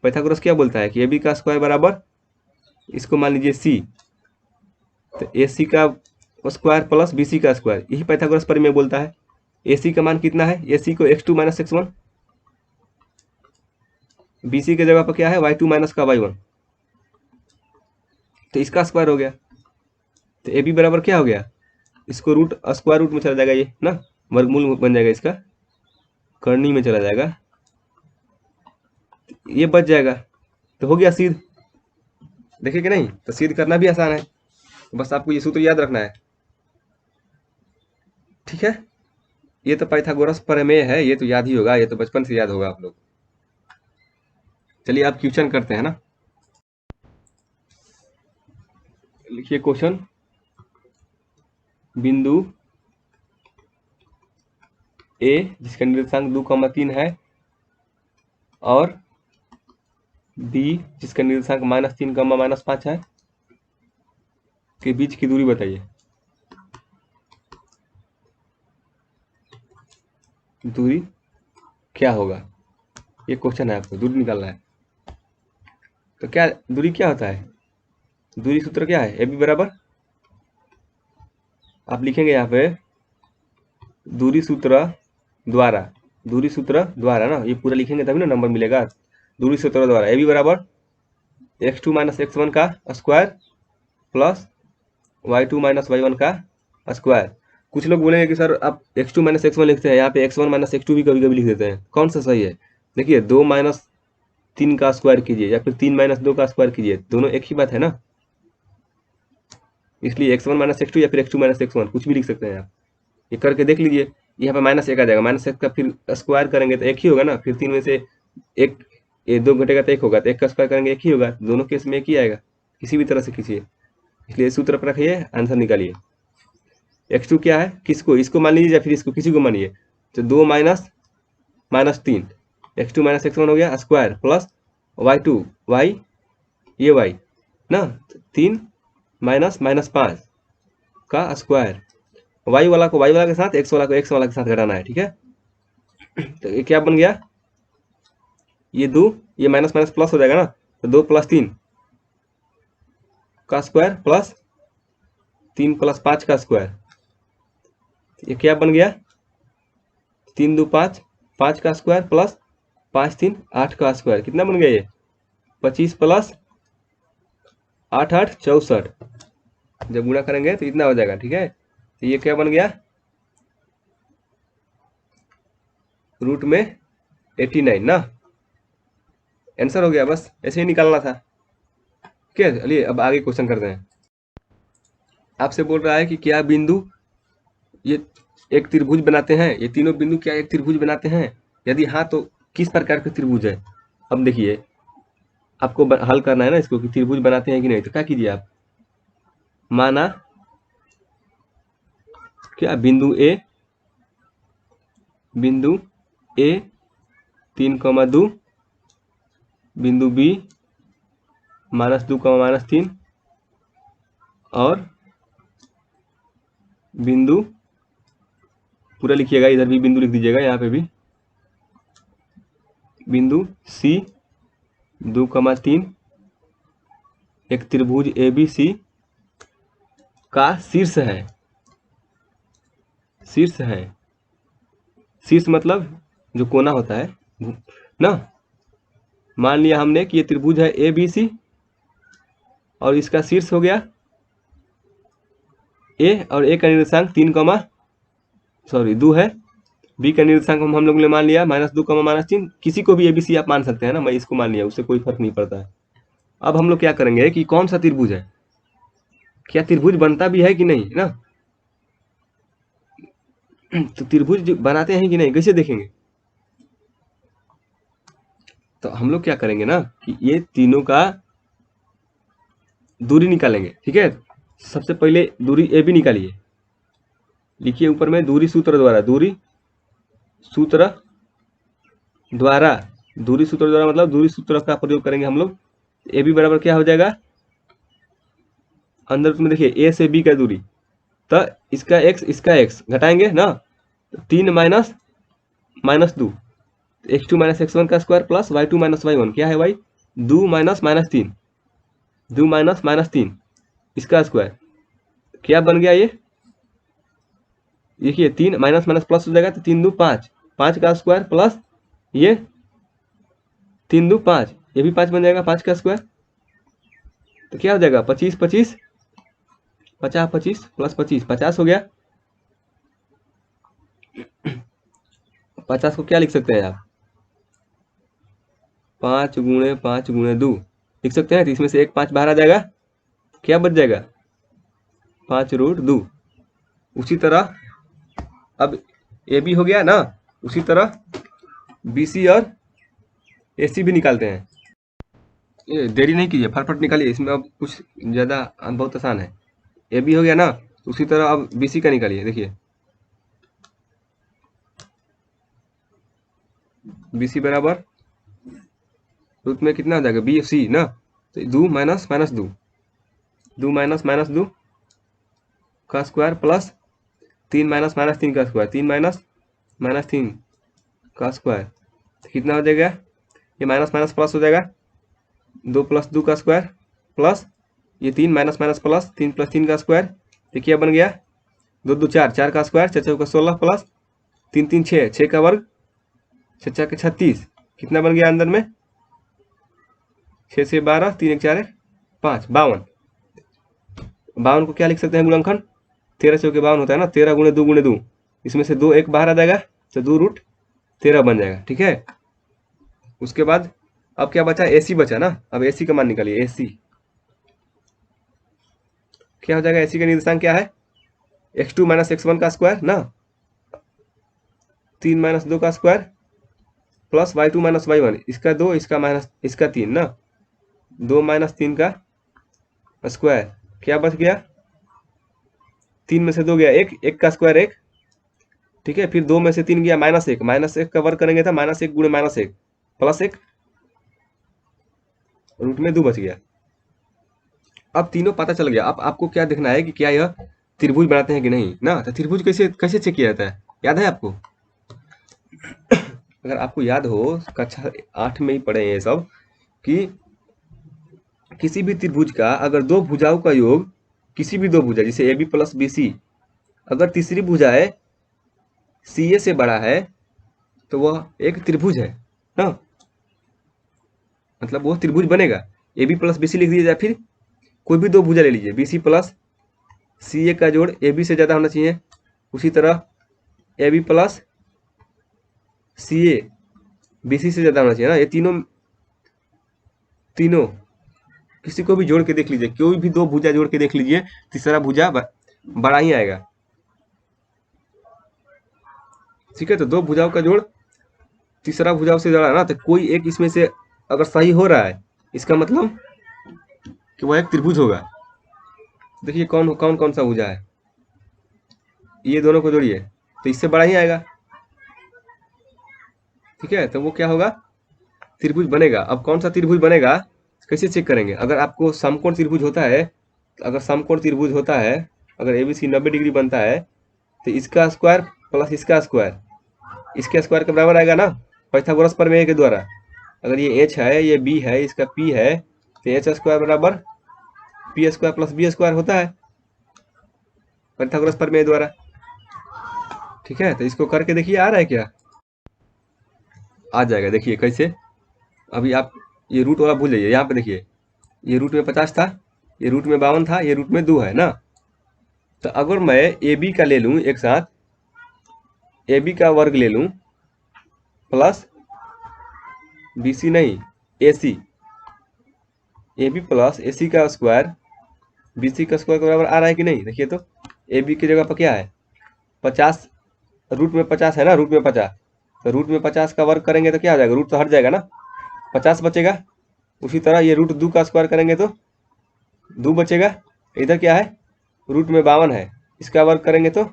पाइथागोरस क्या बोलता है कि ए बी का स्क्वायर बराबर, इसको मान लीजिए सी, तो ए सी का स्क्वायर प्लस बी सी का स्क्वायर, यही पाइथागोरस प्रमेय बोलता है। ए सी का मान कितना है, ए सी को x2 minus x1, B C के जगह पर क्या है y2 माइनस का y1, तो इसका स्क्वायर हो गया। तो ए बी बराबर क्या हो गया, इसको स्क्वायर रूट में चला जाएगा, ये ना वर्गमूल बन जाएगा, इसका करनी में चला जाएगा, ये बच जाएगा, तो हो गया सिद्ध। देखिए कि नहीं, तो सिद्ध करना भी आसान है, बस आपको ये सूत्र याद रखना है, ठीक है। ये तो पाइथागोरस प्रमेय है, ये तो याद ही होगा, ये तो बचपन से याद होगा आप लोग। चलिए आप क्वेश्चन करते हैं ना। लिखिए क्वेश्चन, बिंदु ए जिसका निर्देशांक 2,3 है और बी जिसका निर्देशांक -3, -5 है के बीच की दूरी बताइए। दूरी क्या होगा, ये क्वेश्चन है, आपको दूरी निकालना है। तो क्या दूरी क्या होता है, दूरी सूत्र क्या है, ए बी बराबर, आप लिखेंगे यहाँ पे दूरी सूत्र द्वारा ना, ये पूरा लिखेंगे तभी ना नंबर मिलेगा। दूरी सूत्र द्वारा ए बी बराबर x2 माइनस x1 का square plus y2 minus y1 का स्क्वायर। कुछ लोग बोलेंगे कि सर आप x2 माइनस x1 लिखते हैं, यहाँ पे x1 माइनस x2 भी कभी कभी लिख देते हैं, कौन सा सही है। देखिए 2 माइनस 3 का स्क्वायर कीजिए या फिर 3 माइनस 2 का स्क्वायर कीजिए, दोनों एक ही बात है ना, इसलिए x1 माइनस x2 या फिर x2 माइनस x1 कुछ भी लिख सकते हैं आप। ये करके देख लीजिए, यहाँ पे -1 आ जाएगा, -1 का फिर स्क्वायर करेंगे तो एक ही होगा ना, फिर 3 में से एक, ये 2 घटेगा तो 1 होगा, तो 1 का स्क्वायर करेंगे एक ही होगा, दोनों केस में एक ही आएगा, किसी भी तरह से खींचिए। इसलिए सूत्र पर रखिए, आंसर निकालिए। x2 क्या है, किसको, इसको मान लीजिए या फिर इसको, किसी को मानिए, तो 2 माइनस -3 x2 माइनस x1 हो गया स्क्वायर प्लस y2 y, ये y ना, 3 माइनस -5 का स्क्वायर, y वाला को y वाला के साथ, x वाला को x वाला के साथ घटाना है, ठीक है। तो ये क्या बन गया, ये 2, ये माइनस माइनस प्लस हो जाएगा ना, तो 2 + 3 का स्क्वायर प्लस 3 + 5 का स्क्वायर, ये क्या बन गया, 3 2 5, 5 का स्क्वायर प्लस 5 3 8 का स्क्वायर, कितना बन गया ये 25 + 8 8 64, जब गुणा करेंगे तो इतना हो जाएगा, ठीक है। तो ये क्या बन गया, रूट में 89 ना, आंसर हो गया, बस ऐसे ही निकालना था। ठीक है, चलिए अब आगे क्वेश्चन करते हैं। आपसे बोल रहा है कि क्या बिंदु ये एक त्रिभुज बनाते हैं, ये तीनों बिंदु क्या एक त्रिभुज बनाते हैं, यदि हाँ तो किस प्रकार के त्रिभुज है। अब देखिए आपको हल करना है ना इसको, कि त्रिभुज बनाते हैं कि नहीं। तो क्या कीजिए आप, माना क्या बिंदु ए 3,2, बिंदु बी -2, -3 और बिंदु, पूरा लिखिएगा, इधर भी बिंदु लिख दीजिएगा, यहाँ पे भी बिंदु सी 2,3 एक त्रिभुज ABC का शीर्ष है, शीर्ष मतलब जो कोना होता है ना। मान लिया हमने कि ये त्रिभुज है ABC और इसका शीर्ष हो गया A, और A का निर्देशांक 2 है, B का निर्देशांक हम लोग ने मान लिया -2, -3, किसी को भी ABC आप मान सकते हैं ना, मैं इसको मान लिया, उससे कोई फर्क नहीं पड़ता है। अब हम लोग क्या करेंगे कि कौन सा त्रिभुज है, क्या त्रिभुज बनता भी है कि नहीं ना। तो त्रिभुज बनाते हैं कि नहीं कैसे देखेंगे, तो हम लोग क्या करेंगे ना कि ये तीनों का दूरी निकालेंगे। ठीक है, सबसे पहले दूरी ए बी निकालिए, लिखिए ऊपर में दूरी सूत्र द्वारा, दूरी सूत्र द्वारा, दूरी सूत्र द्वारा मतलब दूरी सूत्र का प्रयोग करेंगे हम लोग। ए बी बराबर क्या हो जाएगा, अंदर में देखिए ए से बी का दूरी, तो इसका एक्स घटाएंगे ना, तो 3 minus minus 2, x2 minus x1 का square plus y2 minus y1 क्या है भाई, 2 माइनस माइनस 3, 2 माइनस माइनस 3 इसका स्क्वायर, क्या बन गया ये, देखिए 3 माइनस माइनस प्लस हो जाएगा, तो 3 2 5, 5 का स्क्वायर प्लस ये 3 2 5, ये भी 5 बन जाएगा, 5 का स्क्वायर, तो क्या हो जाएगा 25 25, 50 25 प्लस 25 50 हो गया। 50 को क्या लिख सकते हैं आप, 5 गुणे 5 गुणे 2 लिख सकते हैं, तो इसमें से एक 5 बाहर आ जाएगा, क्या बच जाएगा 5 रूट 2। उसी तरह अब ए बी हो गया ना, उसी तरह बी सी और ए सी भी निकालते हैं। ये देरी नहीं कीजिए, फटाफट निकालिए, इसमें अब कुछ ज़्यादा बहुत आसान है। ए बी हो गया ना, उसी तरह अब बी सी का निकालिए, देखिए बी सी बराबर रूट में कितना हो जाएगा बी सी ना, तो 2 माइनस माइनस 2, 2 माइनस माइनस 2 का स्क्वायर प्लस 3 माइनस माइनस 3 का स्क्वायर, 3 माइनस माइनस 3 का स्क्वायर, तो कितना हो जाएगा, ये माइनस माइनस प्लस हो जाएगा, 2 प्लस 2 का स्क्वायर प्लस ये 3 माइनस माइनस प्लस 3 प्लस 3 का स्क्वायर, ये क्या बन गया 2 2 4, 4 का स्क्वायर, 4 का 16 प्लस 3 3 6, 6 का वर्ग, 6 के 36, कितना बन गया अंदर में 6 से 12, 3 1 4 5, 52। 52 को क्या लिख सकते हैं गुणनखंड, 13 चौके 52 होता है ना, 13 गुणे 2 गुणे 2, इसमें से 2 1 बाहर आ जाएगा, तो 2 रूट 13 बन जाएगा। ठीक है, उसके बाद अब क्या बचा, एसी बचा ना, अब एसी का मान निकालिए, एसी क्या हो जाएगा, एसी का निर्देशांक क्या है, x2 माइनस x1 का स्क्वायर ना, 3 माइनस 2 का square plus y2 minus y1, इसका 2 इसका माइनस इसका 3 ना, 2 माइनस 3 का स्क्वायर, क्या बच गया 3 में से 2 गया 1, 1 का स्क्वायर 1, ठीक है, फिर 2 में से 3 गया माइनस 1, माइनस 1 का वर्ग करेंगे तो माइनस 1 गुणे माइनस 1 प्लस 1, रूट में 2 बच गया। अब तीनों पता चल गया, अब आपको क्या देखना है कि क्या यह त्रिभुज बनाते हैं कि नहीं ना, तो त्रिभुज कैसे कैसे चेक किया जाता है, याद है आपको, अगर आपको याद हो कक्षा 8 में ही पढ़े ये सब, कि किसी भी त्रिभुज का अगर दो भुजाओं का योग, किसी भी दो भुजा जैसे A B plus B C, अगर तीसरी भुजा है सी ए से बड़ा है, तो वह एक त्रिभुज है ना, मतलब वो त्रिभुज बनेगा। A B plus B C लिख दीजिए, फिर कोई भी दो भुजा ले लीजिए, बी सी प्लस सी ए का जोड़ ए बी से ज़्यादा होना चाहिए, उसी तरह A B plus C A B C से ज़्यादा होना चाहिए ना, ये तीनों तीनों किसी को भी जोड़ के देख लीजिए, कोई भी दो भुजा जोड़ के देख लीजिए, तीसरा भुजा बड़ा ही आएगा। ठीक है, तो दो भुजाओं का जोड़ तीसरा भुजाओं से बड़ा ना, तो कोई एक इसमें से अगर सही हो रहा है, इसका मतलब कि वह एक त्रिभुज होगा। देखिए कौन कौन कौन सा भुजा है, ये दोनों को जोड़िए तो इससे बड़ा ही आएगा। ठीक है, तो वो क्या होगा, त्रिभुज बनेगा। अब कौन सा त्रिभुज बनेगा कैसे चेक करेंगे, अगर आपको समकोण त्रिभुज होता है, अगर समकोण त्रिभुज होता है, अगर एबीसी 90 डिग्री बनता है, तो इसका स्क्वायर प्लस इसका स्क्वायर इसके स्क्वायर के बराबर आएगा ना, पाइथागोरस प्रमेय के द्वारा। अगर ये एच है, ये बी है, इसका पी है, तो एच स्क्वायर बराबर P square plus B square होता है पाइथागोरस प्रमेय द्वारा। ठीक है, तो इसको करके देखिए आ रहा है क्या, आ जाएगा। देखिए कैसे, अभी आप ये रूट वाला भूल जाइए, यहाँ पे देखिए ये रूट में 50 था, ये रूट में 52 था, ये रूट में 2 है ना, तो अगर मैं ए बी का ले लूँ एक साथ, ए बी का वर्ग ले लूँ प्लस बी सी नहीं ए सी, ए बी प्लस ए सी का स्क्वायर बी सी का स्क्वायर के बराबर आ रहा है कि नहीं, देखिए तो ए बी की जगह पर क्या है 50, रूट में 50 है ना, रूट में 50, तो रूट में 50 का वर्ग करेंगे तो क्या हो जाएगा, रूट तो हट जाएगा ना, 50 बचेगा। उसी तरह ये रूट 2 का स्क्वायर करेंगे तो 2 बचेगा। इधर क्या है, रूट में 52 है, इसका वर्ग करेंगे तो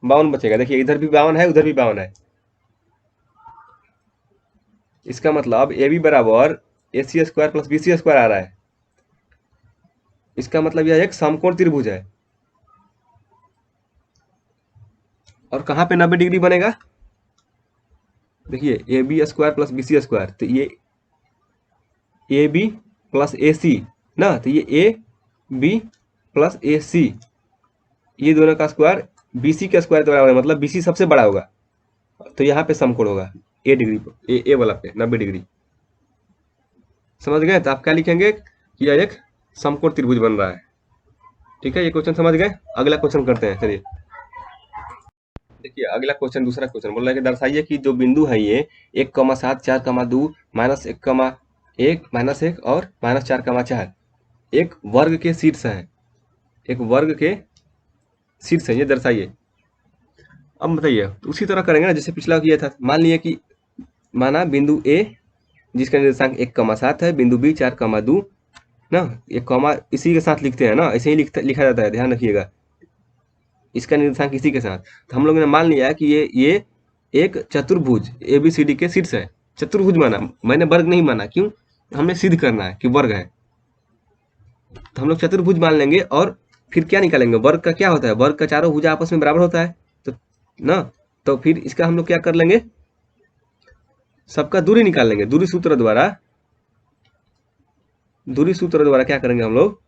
52 बचेगा। देखिए इधर भी 52 है, उधर भी 52 है। इसका मतलब ए बी बराबर a c square plus B C square आ रहा है। इसका मतलब यह एक समकोण त्रिभुज है। और कहाँ पे 90 डिग्री बनेगा, देखिए A B square plus B C square, तो ये ए बी प्लस ए सी ना, तो ये ए बी प्लस ए सी, ये दोनों का स्क्वायर बी सी के स्क्वायर के बराबर है, मतलब बी सी सबसे बड़ा होगा। तो यहाँ पे समकोण होगा ए डिग्री, ए वाला पे 90 डिग्री। समझ गए? तो आप क्या लिखेंगे कि यह एक समकोण त्रिभुज बन रहा है। ठीक है, ये क्वेश्चन समझ गए। अगला क्वेश्चन करते हैं, चलिए। देखिए अगला क्वेश्चन, दूसरा क्वेश्चन बोल रहा है कि दर्शाइए कि जो बिंदु है ये 1,7 4,2 -1,1 -1 और -4,4 एक वर्ग के शीर्ष है, एक वर्ग के शीर्ष है, ये दर्शाइए। अब बताइए, तो उसी तरह करेंगे ना जैसे पिछला किया था। मान लिए कि माना बिंदु ए जिसका निर्देशांक 1,7 है, बिंदु बी 4,2 ना, ये कॉमा इसी के साथ लिखते हैं ना, ऐसे ही लिखा जाता है, ध्यान रखिएगा। इसका निर्देशांक इसी के साथ। तो हम लोगों ने मान लिया कि ये एक चतुर्भुज ए बी सी डी के शीर्ष है। चतुर्भुज माना, मैंने वर्ग नहीं माना, क्यों, हमें सिद्ध करना है कि वर्ग है। तो हम लोग चतुर्भुज मान लेंगे और फिर क्या निकालेंगे, वर्ग का क्या होता है, वर्ग का चारों भुजा आपस में बराबर होता है, तो ना, तो फिर इसका हम लोग क्या कर लेंगे, सबका दूरी निकाल लेंगे। दूरी सूत्र द्वारा क्या करेंगे हम लोग,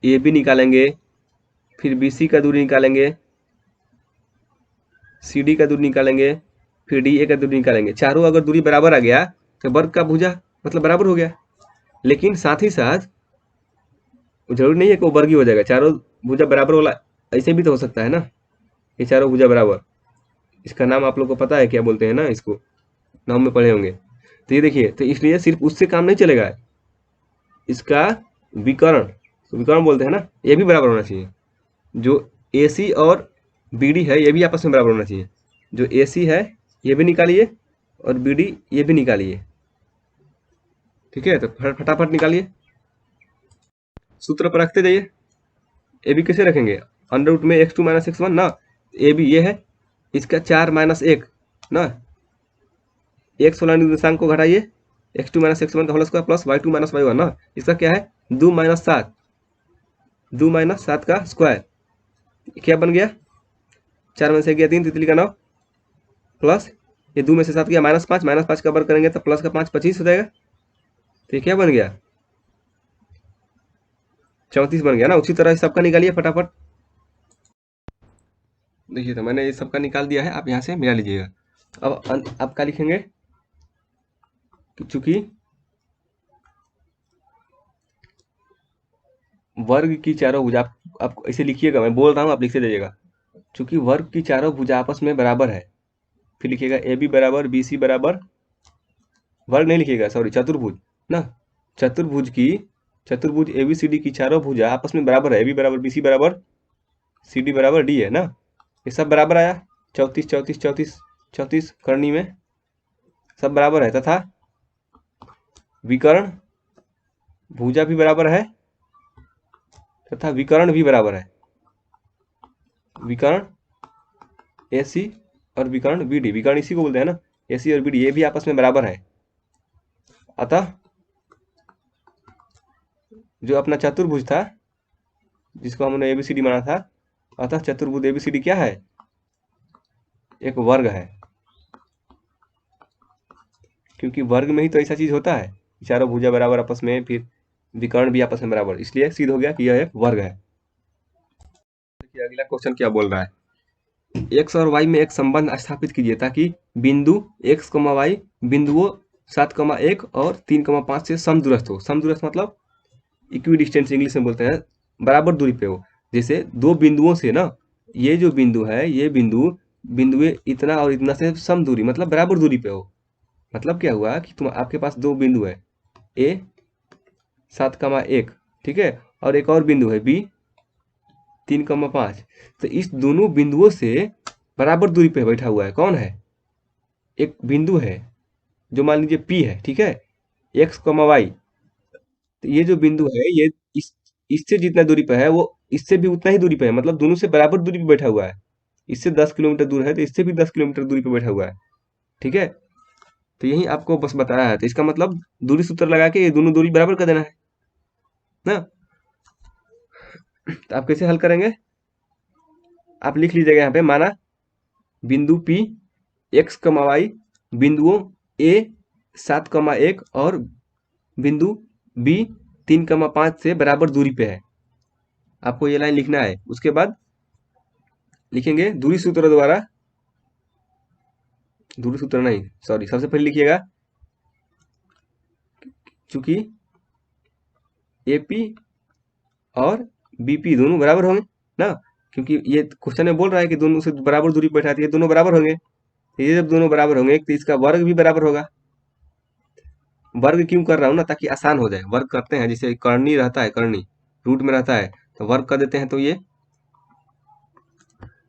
ए बी निकालेंगे, फिर बी सी का दूरी निकालेंगे, सी डी का दूरी निकालेंगे, फिर डी ए का दूरी निकालेंगे। चारों अगर दूरी बराबर आ गया तो वर्ग का भुजा मतलब बराबर हो गया। लेकिन साथ ही साथ जरूरी नहीं है कि वो वर्ग ही हो जाएगा, चारों भुजा बराबर वाला ऐसे भी तो हो सकता है ना, ये चारों भुजा बराबर। इसका नाम आप लोग को पता है क्या बोलते हैं ना, इसको नाम में पढ़े होंगे। तो ये देखिए, तो इसलिए सिर्फ उससे काम नहीं चलेगा, इसका विकर्ण, तो विकर्ण बोलते हैं ना, ये भी बराबर होना चाहिए। जो ए सी और बी डी है ये भी आपस में बराबर होना चाहिए। जो ए सी है ये भी निकालिए और बी डी ये भी निकालिए। ठीक है, तो फटाफट निकालिए, सूत्र पर रखते जाइए। ए बी कैसे रखेंगे, अंडर रूट में x2 - x1 ना, ए बी ये है, इसका 4 - 1 ना, x वाला निर्देशांक को घटाइए, x2 - x1 का whole square plus y2 - y1 ना, इसका क्या है 2 - 7, 2 - 7 का स्क्वायर, क्या बन गया, 4 में से गया 3, तितली का 9, प्लस ये 2 में से 7 गया -5, -5 का वर्ग करेंगे तो प्लस का 5 25 हो जाएगा। तो ये क्या बन गया 34 बन गया ना। उसी तरह सबका निकालिए फटाफट। देखिए तो मैंने ये सबका निकाल दिया है, आप यहाँ से मिला लीजिएगा। अब क्या लिखेंगे, चूंकि वर्ग की चारों भुजा, आप ऐसे लिखिएगा, मैं बोल रहा हूँ आप लिखते जाइएगा। चूंकि वर्ग की चारों भुजा आपस में बराबर है, फिर लिखिएगा ए बी बराबर बी सी बराबर, वर्ग नहीं लिखिएगा सॉरी, चतुर्भुज ना, चतुर्भुज ए बी सी डी की चारों भुजा आपस में बराबर है, ए बी बराबर बी सी बराबर सी डी बराबर डी है ना, ये सब बराबर आया, 34 34 34 34 करनी में सब बराबर है, तथा विकर्ण भुजा भी बराबर है तथा विकर्ण भी बराबर है। विकर्ण ए सी और विकर्ण बी डी, विकर्ण इसी को बोलते हैं ना, ए सी और बी डी ये भी आपस में बराबर है। अतः जो अपना चतुर्भुज था जिसको हमने एबीसीडी माना था, अतः चतुर्भुज एबीसीडी क्या है, एक वर्ग है। क्योंकि वर्ग में ही तो ऐसा चीज होता है, चारों भुजा बराबर आपस में, फिर विकर्ण भी आपस में बराबर, इसलिए सिद्ध हो गया कि यह एक वर्ग है। देखिए अगला क्वेश्चन क्या बोल रहा है, x और y में एक संबंध स्थापित कीजिए ताकि बिंदु x, y बिंदुओं 7,1 और 3,5 से समदूरस्थ हो। समदूरस्थ मतलब इक्वी डिस्टेंस इंग्लिश में बोलते हैं, बराबर दूरी पे हो। जैसे दो बिंदुओं से ना, ये जो बिंदु है, ये बिंदुए इतना और इतना से सम दूरी मतलब बराबर दूरी पे हो। मतलब क्या हुआ कि तुम आपके पास दो बिंदु है, ए 7,1 ठीक है, और एक और बिंदु है बी 3,5, तो इस दोनों बिंदुओं से बराबर दूरी पे बैठा हुआ है, कौन है, एक बिंदु है जो मान लीजिए P है, ठीक है, x, y, तो ये जो बिंदु है ये इससे जितना दूरी पे है वो इससे भी उतना ही दूरी पे है, मतलब दोनों से बराबर दूरी पे बैठा हुआ है। इससे 10 किलोमीटर दूर है तो इससे भी 10 किलोमीटर दूरी पे बैठा हुआ है, ठीक है। तो यही आपको बस बताया है, तो इसका मतलब दूरी सूत्र लगा के ये दोनों दूरी बराबर कर देना है ना। तो आप कैसे हल करेंगे, आप लिख लीजिएगा यहाँ पे, माना बिंदु P x, y बिंदुओं A 7,1 और बिंदु B 3,5 से बराबर दूरी पे है। आपको ये लाइन लिखना है। उसके बाद लिखेंगे दूरी सूत्र द्वारा, दूरी सूत्र नहीं, सॉरी, सबसे पहले लिखिएगा चूंकि AP और BP दोनों बराबर होंगे ना, क्योंकि ये क्वेश्चन में बोल रहा है कि दोनों से बराबर दूरी पे बैठाती है, दोनों बराबर होंगे। तो ये जब दोनों बराबर होंगे तो इसका वर्ग भी बराबर होगा। वर्ग क्यों कर रहा हूँ ना, ताकि आसान हो जाए। वर्ग करते हैं जैसे करनी रहता है, करनी रूट में रहता है तो वर्ग कर देते हैं तो ये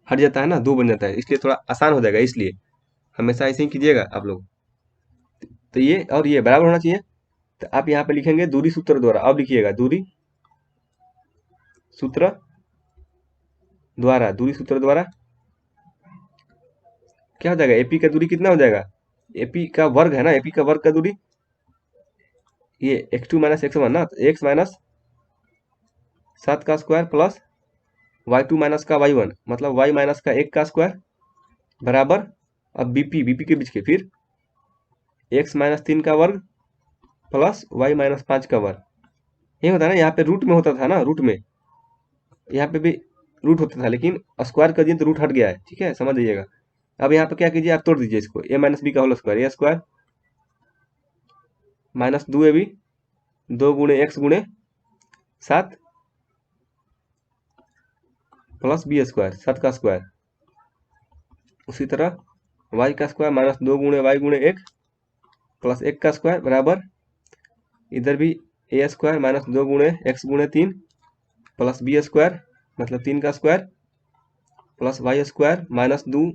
हट जाता है ना, 2 बन जाता है, इसलिए थोड़ा आसान हो जाएगा। इसलिए हमेशा ऐसे ही कीजिएगा आप लोग। तो ये और ये बराबर होना चाहिए। तो आप यहाँ पे लिखेंगे दूरी सूत्र द्वारा। अब लिखिएगा दूरी सूत्र द्वारा, दूरी सूत्र द्वारा क्या हो जाएगा, AP का दूरी कितना हो जाएगा, AP का वर्ग है ना, AP का वर्ग का दूरी ये x2 माइनस x1 ना, तो x माइनस 7 का स्क्वायर प्लस y2 माइनस का y1 मतलब y माइनस का 1 का स्क्वायर बराबर, अब BP के बीच के फिर x माइनस 3 का वर्ग प्लस y माइनस 5 का वर्ग। ये होता है ना, यहाँ पे रूट में होता था ना, रूट में यहाँ पे भी रूट होता था, लेकिन स्क्वायर कर दिए तो रूट हट गया है, ठीक है, समझ लीजिएगा। अब यहाँ पे क्या कीजिए, आप तोड़ दीजिए इसको, a माइनस बी का होल स्क्वायर, ए स्क्वायर माइनस 2ab 2 गुणे x गुणे 7 प्लस बी स्क्वायर 7 का स्क्वायर। उसी तरह y का स्क्वायर माइनस 2 गुणे y गुणे 1 प्लस 1 का स्क्वायर बराबर, इधर भी ए स्क्वायर माइनस 2 गुणे x गुणे 3 प्लस बी स्क्वायर मतलब 3 का square plus y square minus 2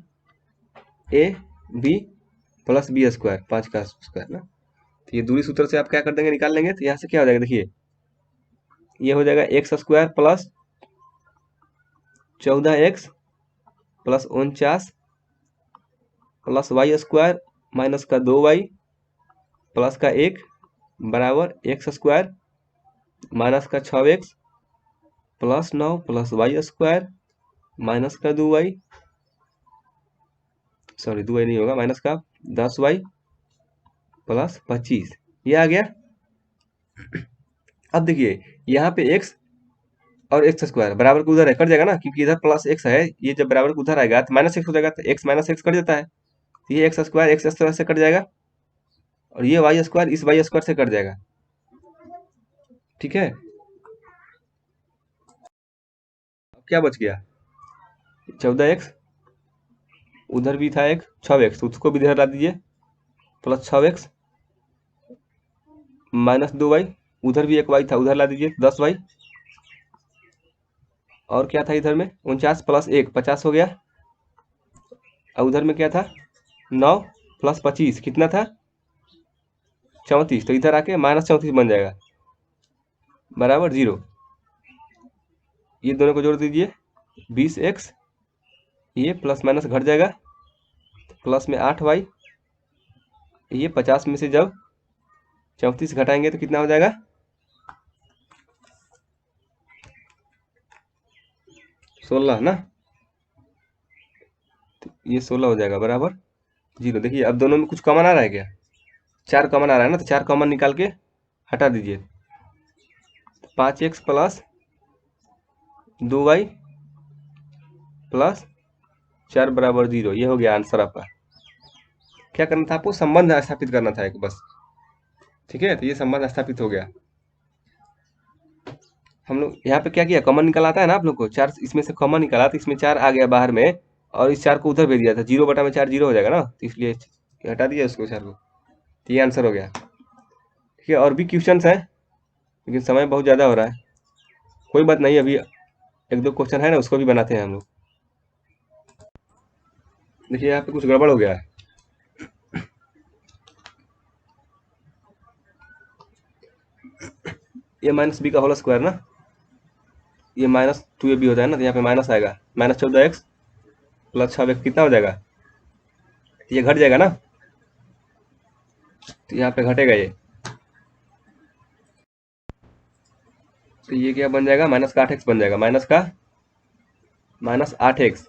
A B plus B square 5 का स्क्वायर ना। तो ये दूरी सूत्र से आप क्या कर देंगे, निकाल लेंगे। तो यहाँ से क्या हो जाएगा, देखिए ये हो जाएगा x square plus 14x plus 49 plus y square minus का 2y प्लस का 1 बराबर एक्स स्क्वायर माइनस का 6x plus 9 plus y square minus का 2y, सॉरी 2y नहीं होगा, माइनस का 10y प्लस 25, ये आ गया। अब देखिए यहाँ पे x और एक्स स्क्वायर बराबर को उधर है, कट जाएगा ना, क्योंकि इधर प्लस x है, ये जब बराबर को उधर आएगा तो माइनस x हो जाएगा, तो x माइनस एक्स कट जाता है, तो ये एक्स स्क्वायर से कट जाएगा और ये वाई स्क्वायर इस वाई स्क्वायर से कट जाएगा, ठीक है। अब क्या बच गया, 14x, उधर भी था एक 6x, तो उसको भी इधर ला दीजिए, प्लस 6x माइनस 2y, उधर भी एक y था, उधर ला दीजिए 10y, और क्या था इधर में 49 प्लस 1 50 हो गया, और उधर में क्या था 9 प्लस 25 कितना था 34, तो इधर आके माइनस 34 बन जाएगा बराबर 0। ये दोनों को जोड़ दीजिए 20x, ये प्लस माइनस घट जाएगा, प्लस में 8y, ये 50 में से जब 34 घटाएंगे तो कितना हो जाएगा 16 ना, तो ये 16 हो जाएगा बराबर 0। देखिए अब दोनों में कुछ कॉमन आ रहा है क्या, 4 कॉमन आ रहा है ना, तो 4 कॉमन निकाल के हटा दीजिए, 5x प्लस 2y प्लस 4 बराबर 0, ये हो गया आंसर आपका। क्या करना था आपको, संबंध स्थापित करना था एक बस, ठीक है। तो ये संबंध स्थापित हो गया। हम लोग यहाँ पे क्या किया, कॉमन निकल आता है ना आप लोग को, 4 इसमें से कॉमन निकाला तो इसमें 4 आ गया बाहर में, और इस 4 को उधर भेज दिया था, 0 बटा में 4 0 हो जाएगा ना, तो इसलिए हटा दिया उसको 4 को, तो ये आंसर हो गया, ठीक है। और भी क्वेश्चन है लेकिन समय बहुत ज़्यादा हो रहा है, कोई बात नहीं, अभी 1-2 क्वेश्चन है ना, उसको भी बनाते हैं हम लोग। देखिए यहाँ पे कुछ गड़बड़ हो गया है, ए माइनस बी का होल स्क्वायर ना, ये माइनस 2ab होता है ना, तो यहाँ पे माइनस आएगा, -14x प्लस 6x कितना हो जाएगा, ये घट जाएगा ना, तो यहाँ पे घटेगा ये, तो ये क्या बन जाएगा, -8x बन जाएगा, -8x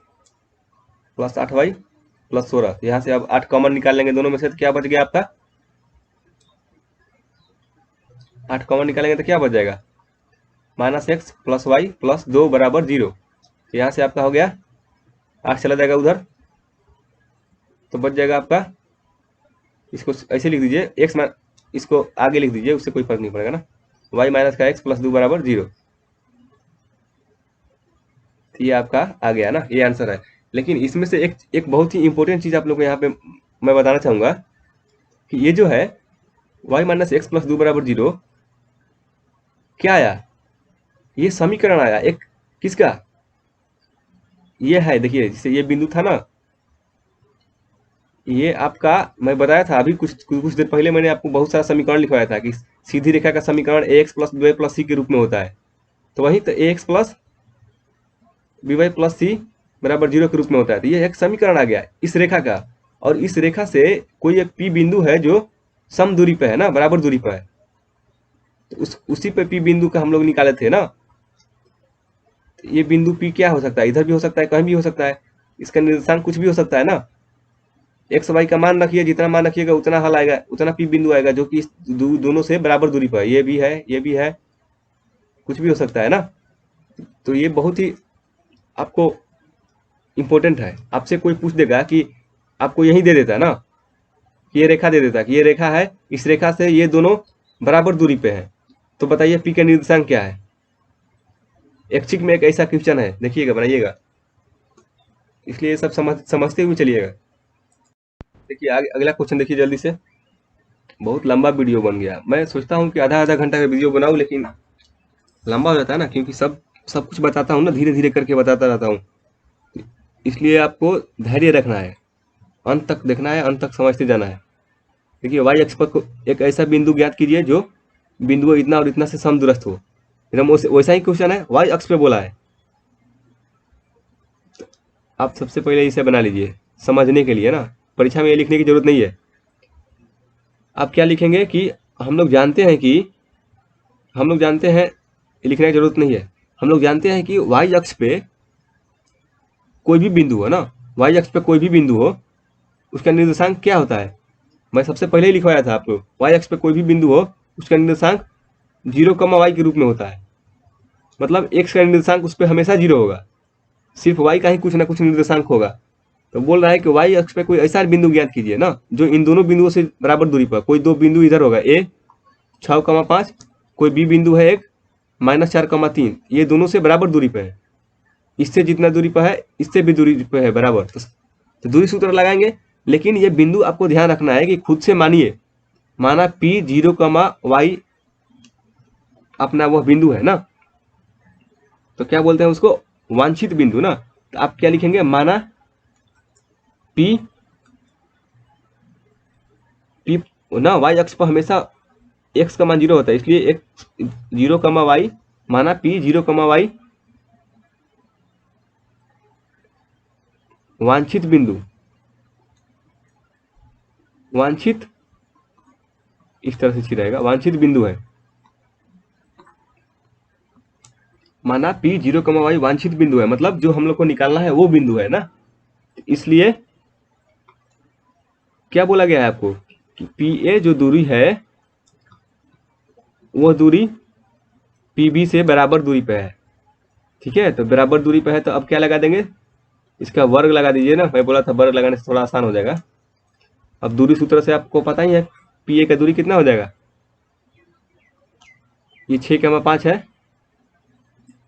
प्लस 8y प्लस 16। यहाँ से अब 8 कॉमन निकाल लेंगे दोनों में से, तो क्या बच गया आपका, 8 कॉमन निकालेंगे तो क्या बच जाएगा, -x प्लस y प्लस 2 बराबर 0। तो यहाँ से आपका हो गया 8 चला जाएगा उधर, तो बच जाएगा आपका, इसको ऐसे लिख दीजिए, इसको आगे लिख दीजिए, उससे कोई फर्क नहीं पड़ेगा ना, y माइनस का x प्लस 2 बराबर 0। तो ये आपका आ गया ना, ये आंसर है। लेकिन इसमें से एक बहुत ही इंपॉर्टेंट चीज आप लोग को यहाँ पे मैं बताना चाहूंगा कि ये जो है y माइनस एक्स प्लस 2 बराबर 0 क्या आया, ये समीकरण आया एक, किसका, ये है, देखिए जैसे ये बिंदु था ना, ये आपका मैं बताया था अभी कुछ देर पहले, मैंने आपको बहुत सारा समीकरण लिखवाया था कि सीधी रेखा का समीकरण ax plus b plus c के रूप में होता है, तो वही तो ax plus b y plus c बराबर 0 के रूप में होता है। तो ये एक समीकरण आ गया इस रेखा का, और इस रेखा से कोई एक पी बिंदु है जो सम दूरी पे है ना, बराबर दूरी पे है, तो उसी पे पी बिंदु का हम लोग निकाले थे ना। तो ये बिंदु पी क्या हो सकता है, इधर भी हो सकता है, कहीं भी हो सकता है, इसका निर्देशांक कुछ भी हो सकता है ना। एक्स वाई का मान रखिए, जितना मान रखिएगा उतना हल आएगा, उतना पी बिंदु आएगा जो कि इस दोनों से बराबर दूरी पर है, ये भी है, ये भी है, कुछ भी हो सकता है ना। तो ये बहुत ही आपको इंपॉर्टेंट है। आपसे कोई पूछ देगा कि आपको यही दे देता है ना, ये रेखा दे देता है कि ये रेखा है, इस रेखा से ये दोनों बराबर दूरी पे है, तो बताइए पी का निर्देशांक क्या है। ऐच्छिक में एक ऐसा क्वेश्चन है, देखिएगा, बनाइएगा, इसलिए ये सब समझते हुए चलिएगा। देखिए आगे अगला क्वेश्चन देखिए जल्दी से, बहुत लंबा वीडियो बन गया, मैं सोचता हूँ कि आधा घंटा का वीडियो बनाऊं, लेकिन लंबा हो जाता है ना, क्योंकि सब कुछ बताता हूँ ना, धीरे धीरे करके बताता रहता हूँ, इसलिए आपको धैर्य रखना है, अंत तक देखना है, अंत तक समझते जाना है। देखिए वाई अक्ष पर एक ऐसा बिंदु ज्ञात कीजिए जो बिंदु इतना और इतना से समदूरस्थ हो, एकदम वैसा ही क्वेश्चन है, वाई अक्ष पे बोला है। आप सबसे पहले इसे बना लीजिए समझने के लिए ना, परीक्षा में ये लिखने की जरूरत नहीं है। आप क्या लिखेंगे कि हम लोग जानते हैं, लिखने की जरूरत नहीं है, हम लोग जानते हैं कि वाई अक्ष पे कोई भी बिंदु हो ना, वाई अक्ष पे कोई भी बिंदु हो, उसका निर्देशांक क्या होता है। मैं सबसे पहले ही लिखवाया था आपको, वाई अक्ष पे कोई भी बिंदु हो उसका निर्देशांक 0, y के रूप में होता है, मतलब x का निर्देशांक उस पर हमेशा 0 होगा, सिर्फ y का ही कुछ ना कुछ निर्देशांक होगा। तो बोल रहा है कि y अक्ष पे कोई ऐसा बिंदु ज्ञात कीजिए ना जो इन दोनों बिंदुओं से बराबर दूरी पर, कोई दो बिंदु इधर होगा a 6,5, कोई b बिंदु है एक -4,3, ये दोनों से बराबर दूरी पे है, इससे जितना दूरी पर है इससे भी दूरी पे है बराबर, तो दूरी सूत्र लगाएंगे। लेकिन ये बिंदु आपको ध्यान रखना है कि खुद से मानिए, माना P 0, y अपना वह बिंदु है ना, तो क्या बोलते हैं उसको, वांछित बिंदु ना। तो आप क्या लिखेंगे, माना P ना y अक्ष पर हमेशा x का मान 0 होता है, इसलिए x 0, y, माना P 0, y वांछित बिंदु, वांछित इस तरह से रहेगा, वांछित बिंदु है, माना P 0, y वांछित बिंदु है, मतलब जो हम लोग को निकालना है वो बिंदु है ना। इसलिए क्या बोला गया है आपको कि PA जो दूरी है वो दूरी PB से बराबर दूरी पे है, ठीक है। तो बराबर दूरी पे है, तो अब क्या लगा देंगे, इसका वर्ग लगा दीजिए ना, मैं बोला था वर्ग लगाने से थोड़ा आसान हो जाएगा। अब दूरी सूत्र से आपको पता ही है PA का दूरी कितना हो जाएगा, ये 6,5 है,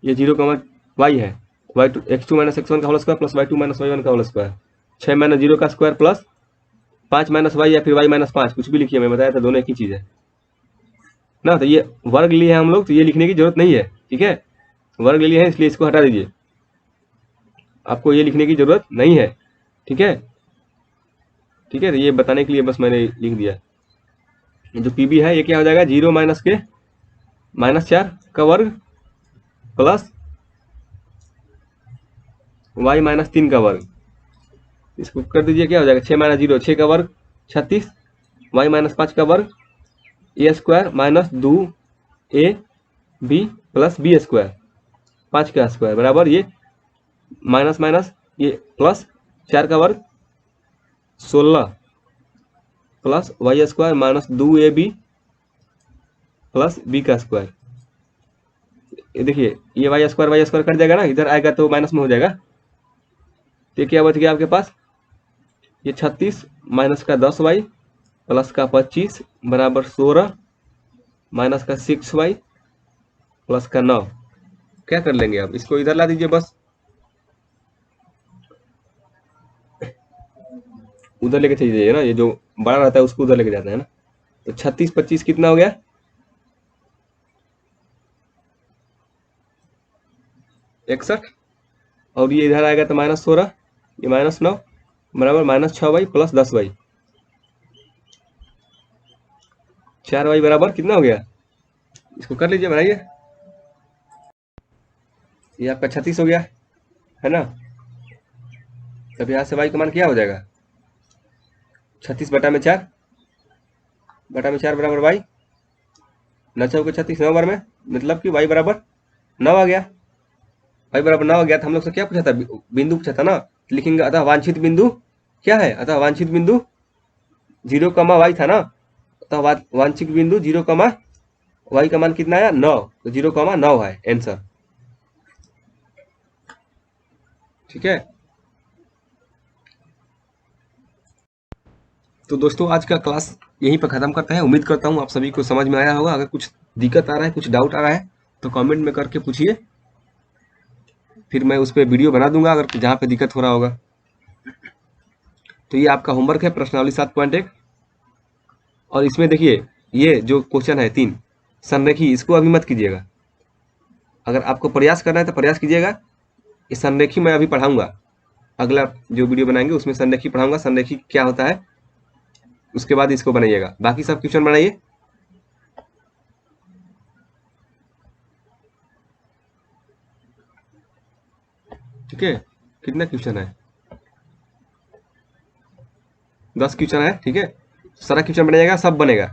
ये 0, y है, x2 माइनस x1 का whole square plus y2 minus y1 का होल स्क्वायर, 6 माइनस 0 का स्क्वायर प्लस 5 माइनस y या फिर y माइनस 5, कुछ भी लिखिए, मैं बताया था दोनों एक ही चीज है ना। तो ये वर्ग लिए हैं हम लोग, तो ये लिखने की जरूरत नहीं है, ठीक है, वर्ग ले लिए हैं इसलिए इसको हटा दीजिए, आपको ये लिखने की जरूरत नहीं है, ठीक है, ठीक है। तो ये बताने के लिए बस मैंने लिख दिया, जो PB है ये क्या हो जाएगा, 0 माइनस के -4 का वर्ग प्लस y -3 का वर्ग। इसको कर दीजिए, क्या हो जाएगा 6 - 0 6 का वर्ग 36, y -5 का वर्ग a² minus 2ab plus b² 5 का स्क्वायर बराबर ये माइनस माइनस ये प्लस 4 का वर्ग 16 plus y² minus 2ab plus b का स्क्वायर। ये देखिए ये y² कट जाएगा ना, इधर आएगा तो माइनस में हो जाएगा। तो ये क्या बच गया आपके पास, ये 36 माइनस का 10y प्लस का 25 बराबर 16 माइनस का 6y प्लस का 9। क्या कर लेंगे आप, इसको इधर ला दीजिए, बस उधर लेके चले जाइए ना, ये जो बड़ा रहता है उसको उधर लेके जाता है ना। तो 36 25 कितना हो गया, 61 और ये इधर आएगा तो -16, ये -9 बराबर -6y प्लस 10y। 4y बराबर कितना हो गया, इसको कर लीजिए, बनाइए। ये आपका 36 हो गया है ना। तब यहाँ से y का मान क्या हो जाएगा, 36 बटा में 4 बराबर y, 9 चौके 36 9 बार में, मतलब कि y बराबर 9 आ गया। y बराबर 9 आ गया तो हम लोग से क्या पूछा था, बिंदु पूछा था ना। लिखेंगे अतः वांछित बिंदु क्या है, अतः वांछित बिंदु 0, y था ना। अतः वांछित बिंदु 0, y का मान कितना आया 9, तो 0, 9 है आंसर। ठीक है, तो दोस्तों आज का क्लास यहीं पर ख़त्म करते हैं। उम्मीद करता हूँ आप सभी को समझ में आया होगा। अगर कुछ दिक्कत आ रहा है, कुछ डाउट आ रहा है तो कमेंट में करके पूछिए, फिर मैं उस पर वीडियो बना दूंगा अगर जहाँ पे दिक्कत हो रहा होगा। तो ये आपका होमवर्क है प्रश्नावली 7.1। और इसमें देखिए ये जो क्वेश्चन है 3 संरेखी, इसको अभी मत कीजिएगा। अगर आपको प्रयास करना है तो प्रयास कीजिएगा। ये संरेखी मैं अभी पढ़ाऊंगा, अगला जो वीडियो बनाएंगे उसमें संरेखी पढ़ाऊंगा, संरेखी क्या होता है, उसके बाद इसको बनाइएगा। बाकी सब क्वेश्चन बनाइए। ठीक है, कितना क्वेश्चन है, 10 क्वेश्चन है। ठीक है, सारा क्वेश्चन बनाइएगा, सब बनेगा।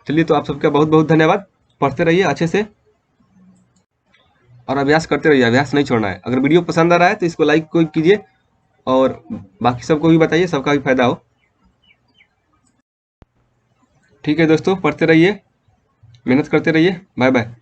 चलिए, तो आप सबका बहुत बहुत धन्यवाद। पढ़ते रहिए अच्छे से और अभ्यास करते रहिए, अभ्यास नहीं छोड़ना है। अगर वीडियो पसंद आ रहा है तो इसको लाइक कोई कीजिए और बाकी सबको भी बताइए, सबका भी फायदा हो। ठीक है दोस्तों, पढ़ते रहिए, मेहनत करते रहिए। Bye bye.